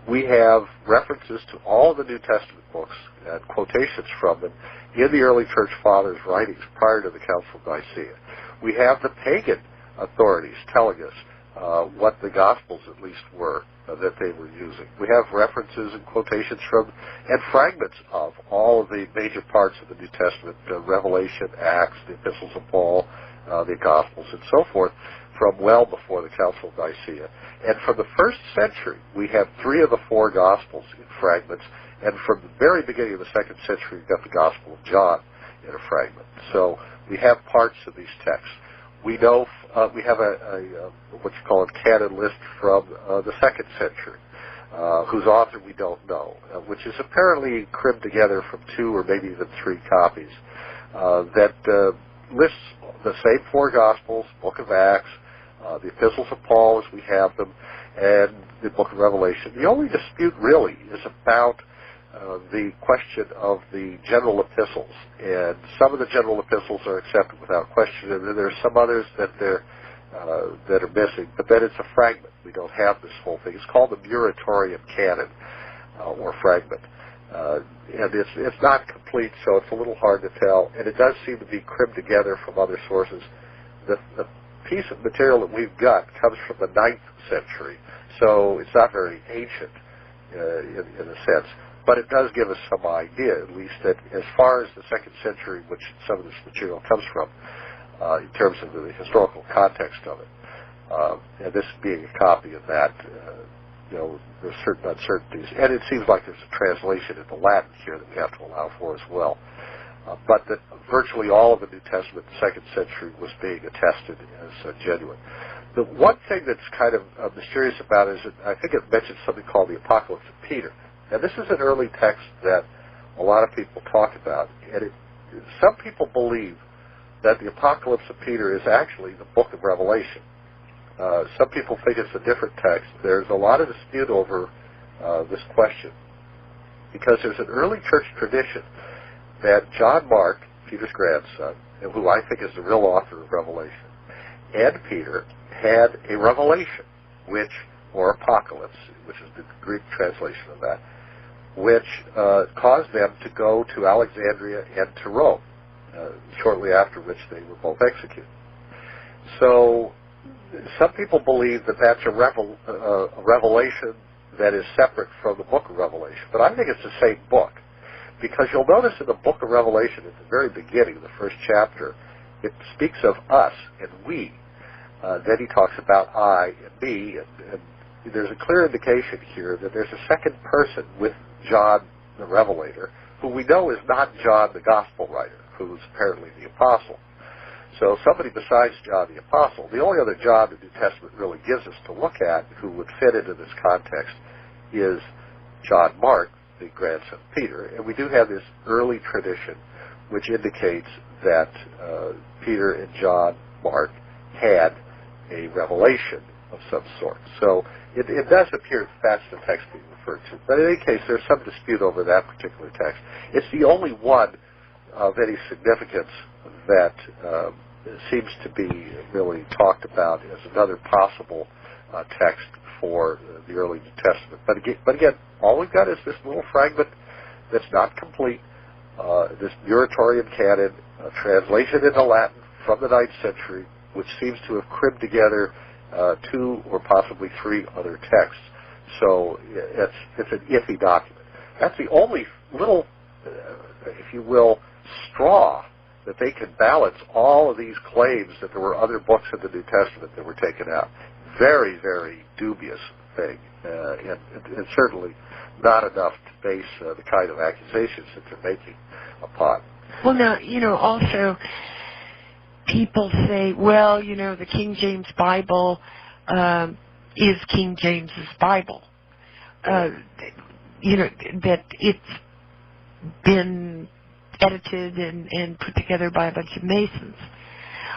Speaker 2: We have references to all the New Testament books and quotations from them in the early church fathers' writings prior to the Council of Nicaea. We have the pagan authorities telling us what the Gospels at least were that they were using. We have references and quotations from and fragments of all of the major parts of the New Testament, Revelation, Acts, the Epistles of Paul, the Gospels, and so forth, from well before the Council of Nicaea. And from the first century, we have 3 of the 4 Gospels in fragments, and from the very beginning of the 2nd century, we've got the Gospel of John in a fragment. So we have parts of these texts. We know we have a what you call a canon list from the 2nd century, whose author we don't know, which is apparently cribbed together from 2 or maybe even 3 copies that lists the same 4 Gospels, Book of Acts, the Epistles of Paul as we have them, and the Book of Revelation. The only dispute really is about the question of the general epistles, and some of the general epistles are accepted without question, and then there are some others that are missing. But then it's a fragment. We don't have this whole thing. It's called the Muratorian canon or fragment, and it's not complete, so it's a little hard to tell. And it does seem to be cribbed together from other sources. The piece of material that we've got comes from the 9th century, so it's not very ancient in a sense. But it does give us some idea, at least, that as far as the 2nd century, which some of this material comes from, in terms of the historical context of it, and this being a copy of that, there's certain uncertainties. And it seems like there's a translation into Latin here that we have to allow for as well. But that virtually all of the New Testament in the 2nd century was being attested as genuine. The one thing that's kind of mysterious about it is that I think it mentions something called the Apocalypse of Peter. Now, this is an early text that a lot of people talk about, and some people believe that the Apocalypse of Peter is actually the book of Revelation. Some people think it's a different text. There's a lot of dispute over this question, because there's an early church tradition that John Mark, Peter's grandson, and who I think is the real author of Revelation, and Peter had a revelation, or apocalypse, which is the Greek translation of that, which caused them to go to Alexandria and to Rome, shortly after which they were both executed. So some people believe that that's a revelation that is separate from the book of Revelation, but I think it's the same book, because you'll notice in the book of Revelation at the very beginning, the first chapter, it speaks of us and we. Then he talks about I and me, and there's a clear indication here that there's a second person with John the Revelator, who we know is not John the Gospel writer, who's apparently the Apostle. So somebody besides John the Apostle. The only other John the New Testament really gives us to look at who would fit into this context is John Mark, the grandson of Peter. And we do have this early tradition which indicates that Peter and John Mark had a revelation of some sort. So it does appear that that's the text being referred to. But in any case, there's some dispute over that particular text. It's the only one of any significance that seems to be really talked about as another possible text for the early New Testament. But again, all we've got is this little fragment that's not complete, this Muratorian canon, translation into Latin from the 9th century, which seems to have cribbed together 2 or possibly 3 other texts. So it's an iffy document. That's the only little, if you will, straw that they can balance all of these claims that there were other books in the New Testament that were taken out. Very, very dubious thing, and certainly not enough to base the kind of accusations that they're making upon.
Speaker 1: Well, now, also people say, well, the King James Bible is King James's Bible. That it's been edited and put together by a bunch of Masons.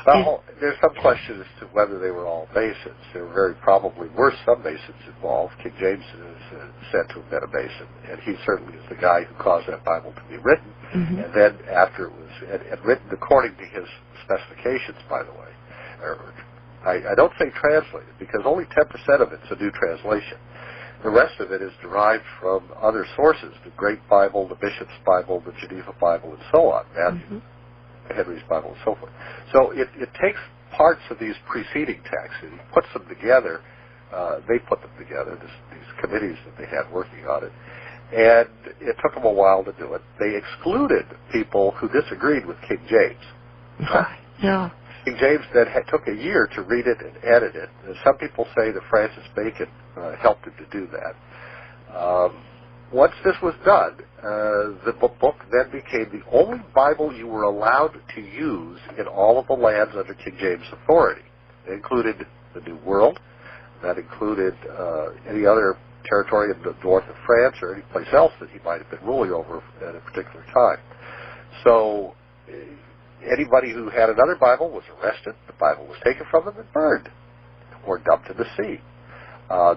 Speaker 2: Well, there's some question as to whether they were all Masons. There very probably were some Masons involved. King James is said to have been a Mason, and he certainly is the guy who caused that Bible to be written. Mm-hmm. And then after it was and written according to his specifications, by the way. I don't say translated, because only 10% of it's a new translation. The rest of it is derived from other sources, the Great Bible, the Bishop's Bible, the Geneva Bible, and so on, Matthew, Henry's Bible, and so forth. So it takes parts of these preceding texts and he puts them together They put them together, these committees that they had working on it. And it took them a while to do it. They excluded people who disagreed with King James.
Speaker 1: Yeah.
Speaker 2: King James then took a year to read it and edit it. And some people say that Francis Bacon helped him to do that. Once this was done, the book then became the only Bible you were allowed to use in all of the lands under King James authority. It included the New World. That included any other territory in the north of France or any place else that he might have been ruling over at a particular time. So anybody who had another Bible was arrested, the Bible was taken from them and burned or dumped in the sea.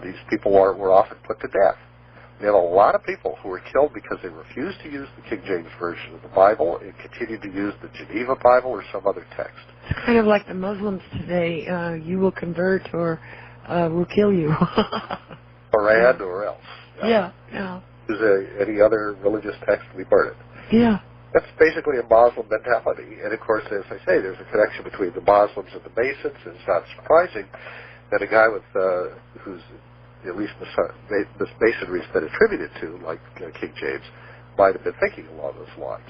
Speaker 2: These people were often put to death. We have a lot of people who were killed because they refused to use the King James Version of the Bible and continued to use the Geneva Bible or some other text.
Speaker 1: It's kind of like the Muslims today. You will convert or we'll kill you.
Speaker 2: Quran or else.
Speaker 1: Yeah.
Speaker 2: Use any other religious text, we burn it.
Speaker 1: Yeah.
Speaker 2: That's basically a Muslim mentality. And of course, as I say, there's a connection between the Muslims and the Masons. And it's not surprising that a guy with who's at least this Masonry has been attributed to, like King James, might have been thinking along those lines.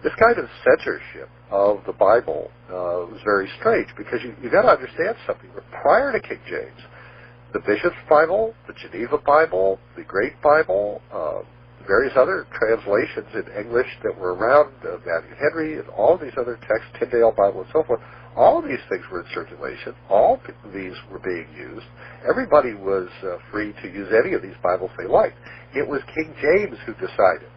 Speaker 2: This kind of censorship of the Bible was very strange because you got to understand something. Prior to King James, the Bishop's Bible, the Geneva Bible, the Great Bible, various other translations in English that were around, Matthew Henry and all these other texts, Tyndale Bible and so forth, all of these things were in circulation. All of these were being used. Everybody was free to use any of these Bibles they liked. It was King James who decided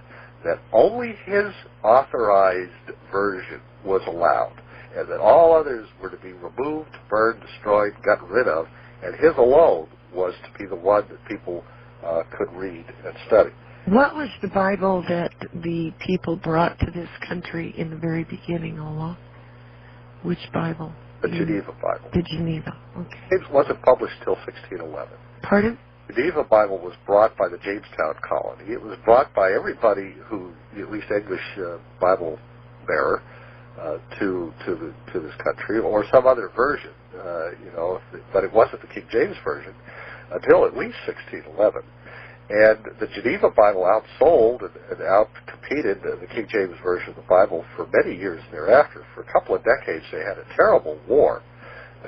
Speaker 2: that only his authorized version was allowed, and that all others were to be removed, burned, destroyed, gotten rid of, and his alone was to be the one that people could read and study.
Speaker 1: What was the Bible that the people brought to this country in the very beginning, Olaf? Which Bible?
Speaker 2: The Geneva Bible.
Speaker 1: The Geneva, okay.
Speaker 2: James wasn't published till 1611.
Speaker 1: Pardon?
Speaker 2: The Geneva Bible was brought by the Jamestown colony. It was brought by everybody who, at least English Bible bearer, to this country, or some other version, but it wasn't the King James version until at least 1611. And the Geneva Bible outsold and outcompeted the King James Version of the Bible for many years thereafter. For a couple of decades, they had a terrible war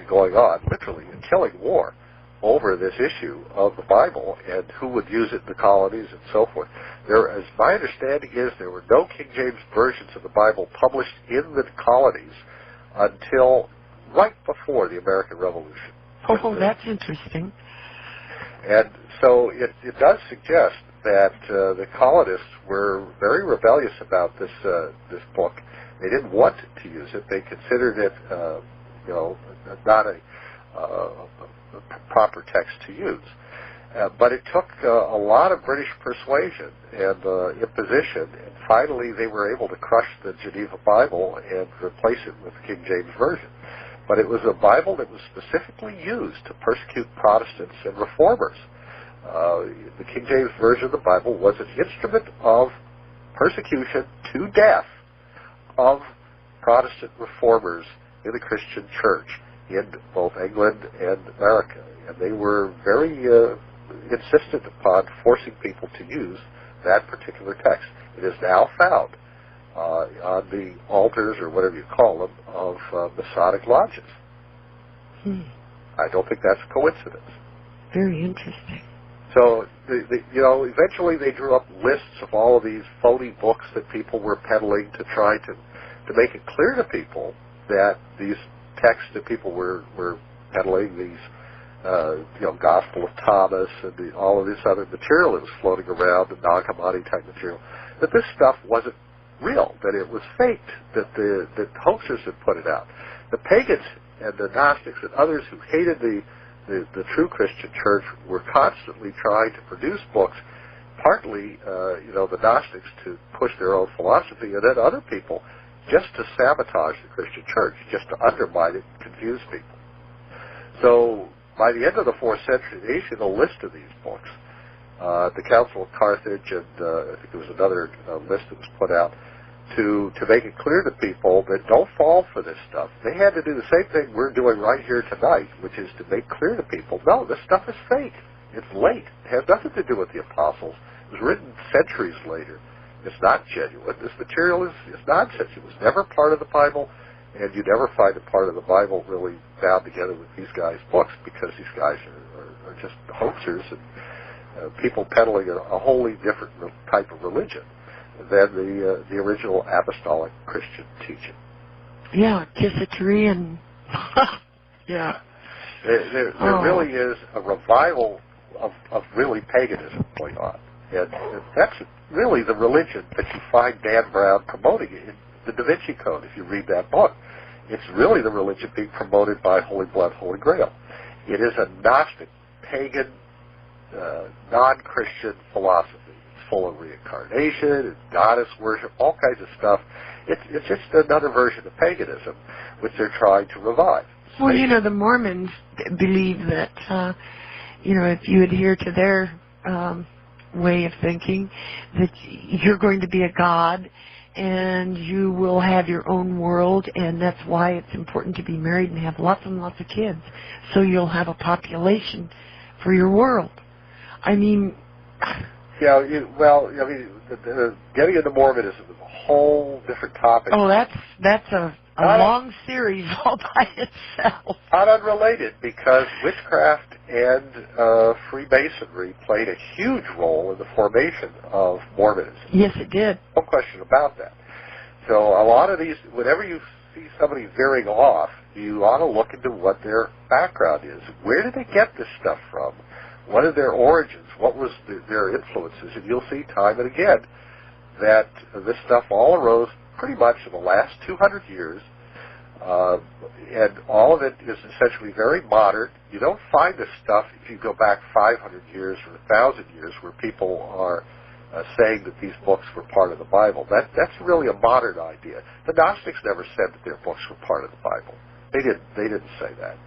Speaker 2: going on, literally a killing war, over this issue of the Bible and who would use it in the colonies and so forth. As my understanding is, there were no King James versions of the Bible published in the colonies until right before the American Revolution.
Speaker 1: Oh, that's interesting.
Speaker 2: And so it does suggest that the colonists were very rebellious about this book. They didn't want to use it. They considered it, not a proper text to use. But it took a lot of British persuasion and imposition, and finally they were able to crush the Geneva Bible and replace it with the King James Version. But it was a Bible that was specifically used to persecute Protestants and Reformers. The King James Version of the Bible was an instrument of persecution to death of Protestant Reformers in the Christian Church in both England and America. And they were very insistent upon forcing people to use that particular text. It is now found on the altars, or whatever you call them, of Masonic lodges. I don't think that's a coincidence.
Speaker 1: Very interesting.
Speaker 2: So, eventually they drew up lists of all of these phony books that people were peddling to try to make it clear to people that these texts that people were peddling, these, Gospel of Thomas and all of this other material that was floating around, the Nag Hammadi type material, that this stuff wasn't real, that it was faked, that hoaxers had put it out. The pagans and the Gnostics and others who hated the true Christian church were constantly trying to produce books, partly, the Gnostics to push their own philosophy, and then other people just to sabotage the Christian church, just to undermine it and confuse people. So by the end of the 4th century, they issued a list of these books. The Council of Carthage, and I think there was another list that was put out. to make it clear to people that don't fall for this stuff. They had to do the same thing we're doing right here tonight, which is to make clear to people, no, this stuff is fake. It's late. It has nothing to do with the apostles. It was written centuries later. It's not genuine. This material is nonsense. It was never part of the Bible, and you never find a part of the Bible really bound together with these guys' books, because these guys are just hoaxers and people peddling a wholly different type of religion than the original apostolic Christian teaching.
Speaker 1: Yeah, kiss a tree and yeah.
Speaker 2: There really is a revival of really paganism going on. And that's really the religion that you find Dan Brown promoting in the DaVinci Code, if you read that book. It's really the religion being promoted by Holy Blood, Holy Grail. It is a Gnostic, pagan, non-Christian philosophy. It's full of reincarnation and goddess worship, all kinds of stuff. It's just another version of paganism, which they're trying to revive.
Speaker 1: Well, the Mormons believe that, if you adhere to their way of thinking, that you're going to be a god and you will have your own world, and that's why it's important to be married and have lots and lots of kids, so you'll have a population for your world. I mean...
Speaker 2: Yeah, getting into Mormonism is a whole different topic.
Speaker 1: Oh, that's a long series all by itself.
Speaker 2: Not unrelated, because witchcraft and Freemasonry played a huge role in the formation of Mormonism.
Speaker 1: Yes, it did.
Speaker 2: No question about that. So a lot of these, whenever you see somebody veering off, you ought to look into what their background is. Where did they get this stuff from? What are their origins? What was their influences? And you'll see time and again that this stuff all arose pretty much in the last 200 years, and all of it is essentially very modern. You don't find this stuff if you go back 500 years or 1,000 years where people are saying that these books were part of the Bible. That's really a modern idea. The Gnostics never said that their books were part of the Bible. They didn't say that.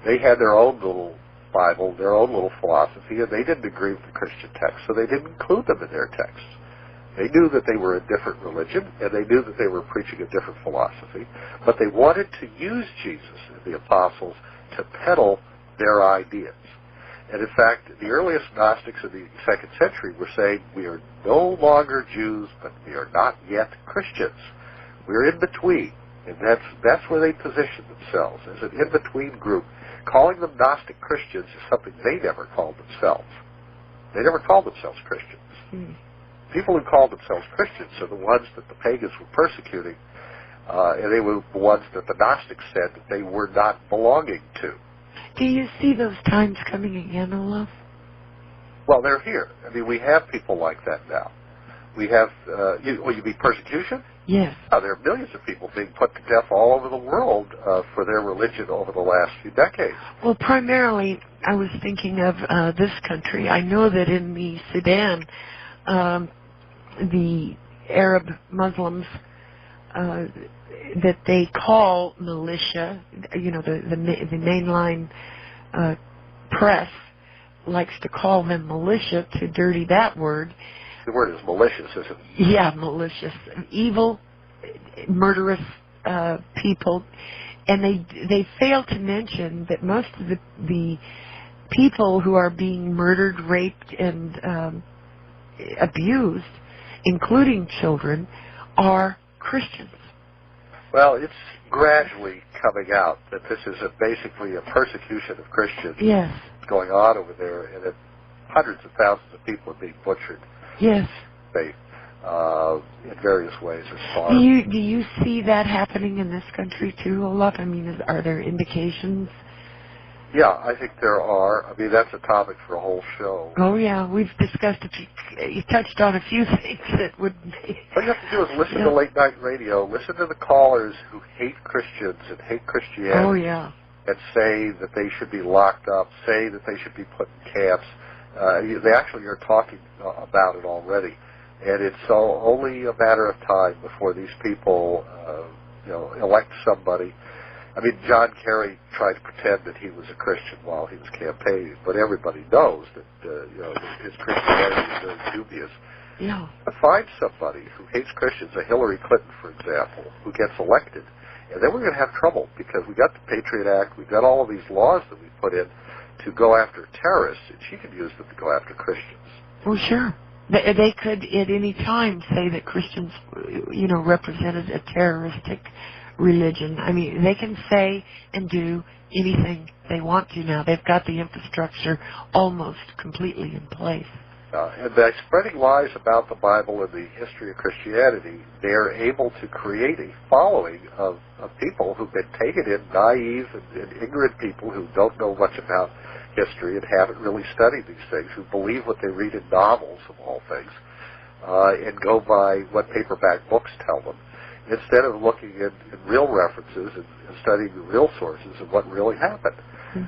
Speaker 2: They had their own little Bible, their own little philosophy, and they didn't agree with the Christian text, so they didn't include them in their texts. They knew that they were a different religion, and they knew that they were preaching a different philosophy, but they wanted to use Jesus and the apostles to peddle their ideas. And in fact, the earliest Gnostics in the 2nd century were saying, we are no longer Jews, but we are not yet Christians. We're in between, and that's where they positioned themselves, as an in-between group. Calling them Gnostic Christians is something they never called themselves. They never called themselves Christians. People who called themselves Christians are the ones that the pagans were persecuting, and they were the ones that the Gnostics said that they were not belonging to.
Speaker 1: Do you see those times coming again, Olaf?
Speaker 2: Well, they're here. I mean, we have people like that now. We have, you mean persecution?
Speaker 1: Yes.
Speaker 2: There are millions of people being put to death all over the world for their religion over the last few decades.
Speaker 1: Well, primarily, I was thinking of this country. I know that in the Sudan, the Arab Muslims that they call militia, the mainline press likes to call them militia to dirty that word.
Speaker 2: The word is malicious, isn't it?
Speaker 1: Yeah, malicious. Evil, murderous people. And they fail to mention that most of the people who are being murdered, raped, and abused, including children, are Christians.
Speaker 2: Well, it's gradually coming out that this is basically a persecution of Christians.
Speaker 1: Yes.
Speaker 2: Going on over there, and that hundreds of thousands of people are being butchered.
Speaker 1: Yes.
Speaker 2: In various ways or starved.
Speaker 1: Do you see that happening in this country too, Olaf? I mean, are there indications?
Speaker 2: Yeah, I think there are. I mean, that's a topic for a whole show.
Speaker 1: Oh, yeah. We've discussed you touched on a few things that would be...
Speaker 2: What you have to do is listen to late night radio, listen to the callers who hate Christians and hate Christianity.
Speaker 1: Oh, yeah.
Speaker 2: And say that they should be locked up, say that they should be put in camps. They actually are talking about it already. And it's only a matter of time before these people, elect somebody. I mean, John Kerry tried to pretend that he was a Christian while he was campaigning, but everybody knows that, his Christianity is very dubious.
Speaker 1: Yeah.
Speaker 2: Find somebody who hates Christians, a Hillary Clinton, for example, who gets elected, and then we're going to have trouble because we got the Patriot Act, we've got all of these laws that we put in to go after terrorists, and she can use them to go after Christians.
Speaker 1: Well, sure. They could at any time say that Christians, represented a terroristic religion. I mean, they can say and do anything they want to now. They've got the infrastructure almost completely in place.
Speaker 2: And by spreading lies about the Bible and the history of Christianity, they're able to create a following of people who've been taken in, naive and ignorant people who don't know much about history and haven't really studied these things, who believe what they read in novels, of all things, and go by what paperback books tell them, instead of looking in real references and studying the real sources of what really happened.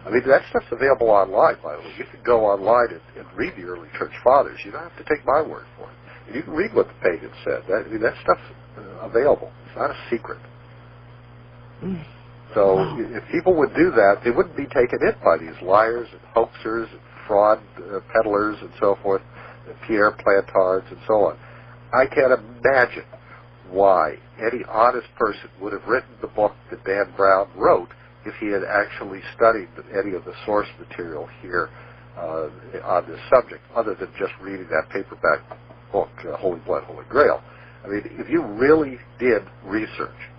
Speaker 2: I mean, that stuff's available online, by the way. You can go online and read the early church fathers. You don't have to take my word for it. And you can read what the pagans said. That stuff's available. It's not a secret. So if people would do that, they wouldn't be taken in by these liars and hoaxers and fraud peddlers and so forth, and Pierre Plantards and so on. I can't imagine why any honest person would have written the book that Dan Brown wrote if he had actually studied any of the source material here on this subject, other than just reading that paperback book, Holy Blood, Holy Grail. I mean, if you really did research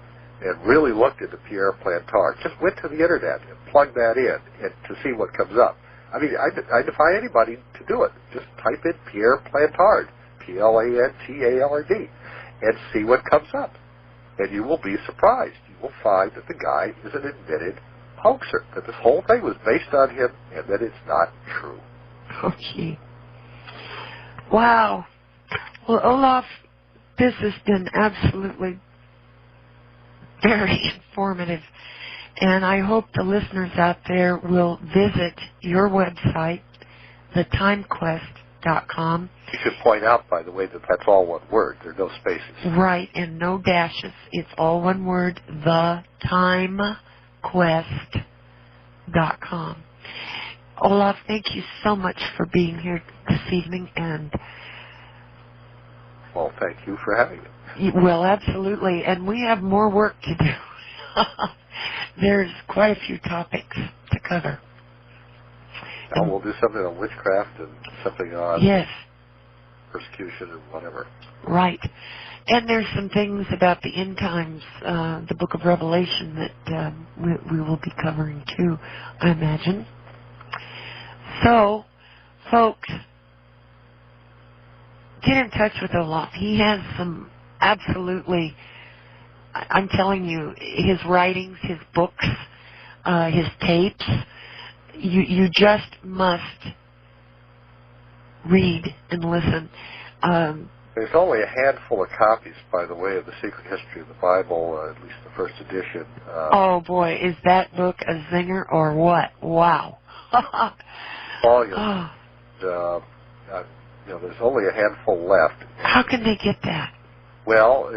Speaker 2: and really looked into Pierre Plantard, just went to the internet and plugged that in and to see what comes up. I mean, I defy anybody to do it. Just type in Pierre Plantard, Plantard, and see what comes up. And you will be surprised. You will find that the guy is an admitted hoaxer, that this whole thing was based on him and that it's not true.
Speaker 1: Oh, gee. Wow. Well, Olaf, this has been absolutely very informative, and I hope the listeners out there will visit your website, thetimequest.com.
Speaker 2: You should point out, by the way, that that's all one word. There are no spaces.
Speaker 1: Right, and no dashes. It's all one word, thetimequest.com. Olaf, thank you so much for being here this evening, and
Speaker 2: well, thank you for having me.
Speaker 1: Well, absolutely, and we have more work to do. There's quite a few topics to cover.
Speaker 2: Now we'll do something on witchcraft and something on persecution and whatever.
Speaker 1: Right. And there's some things about the end times, the book of Revelation, that we will be covering too, I imagine. So, folks, get in touch with Olaf. He has some absolutely, I'm telling you, his writings, his books, his tapes, you just must read and listen.
Speaker 2: There's only a handful of copies, by the way, of The Secret History of the Bible, at least the first edition.
Speaker 1: Oh, boy, is that book a zinger or what? Wow.
Speaker 2: Volume. There's only a handful left.
Speaker 1: How can they get that?
Speaker 2: Well,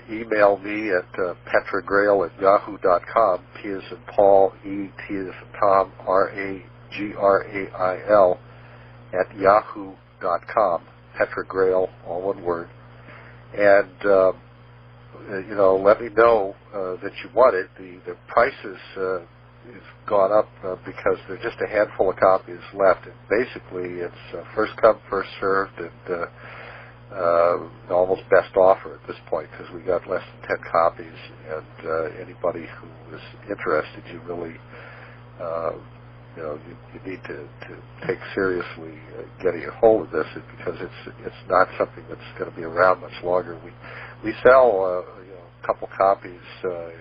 Speaker 2: email me at petragrail@yahoo.com, P as in Paul, E, T as in Tom, RAGRAIL @yahoo.com, Petragrail, all one word. And, let me know that you want it. The prices has gone up because there's just a handful of copies left. And basically, it's first come, first served, and almost best offer at this point because we got less than 10 copies. And anybody who is interested, you really, you need to take seriously getting a hold of this because it's not something that's going to be around much longer. We sell a couple copies a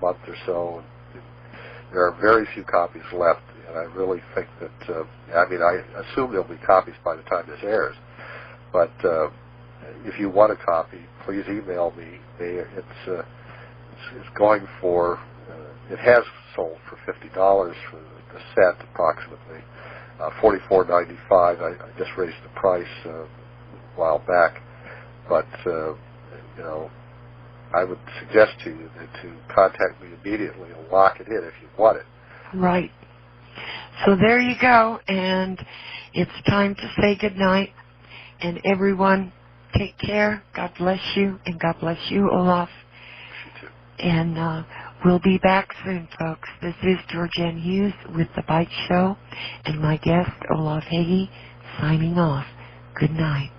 Speaker 2: month or so. And there are very few copies left, and I really think that I assume there'll be copies by the time this airs. But if you want a copy, please email me. It's going for it has sold for $50 for the set, approximately $44.95. I just raised the price a while back, but I would suggest to you to contact me immediately and lock it in if you want it.
Speaker 1: Right. So there you go, and it's time to say goodnight. And everyone, take care. God bless you, and God bless you, Olaf.
Speaker 2: You too.
Speaker 1: And we'll be back soon, folks. This is Georgianne Hughes with The Bite Show, and my guest, Olaf Hage, signing off. Good night.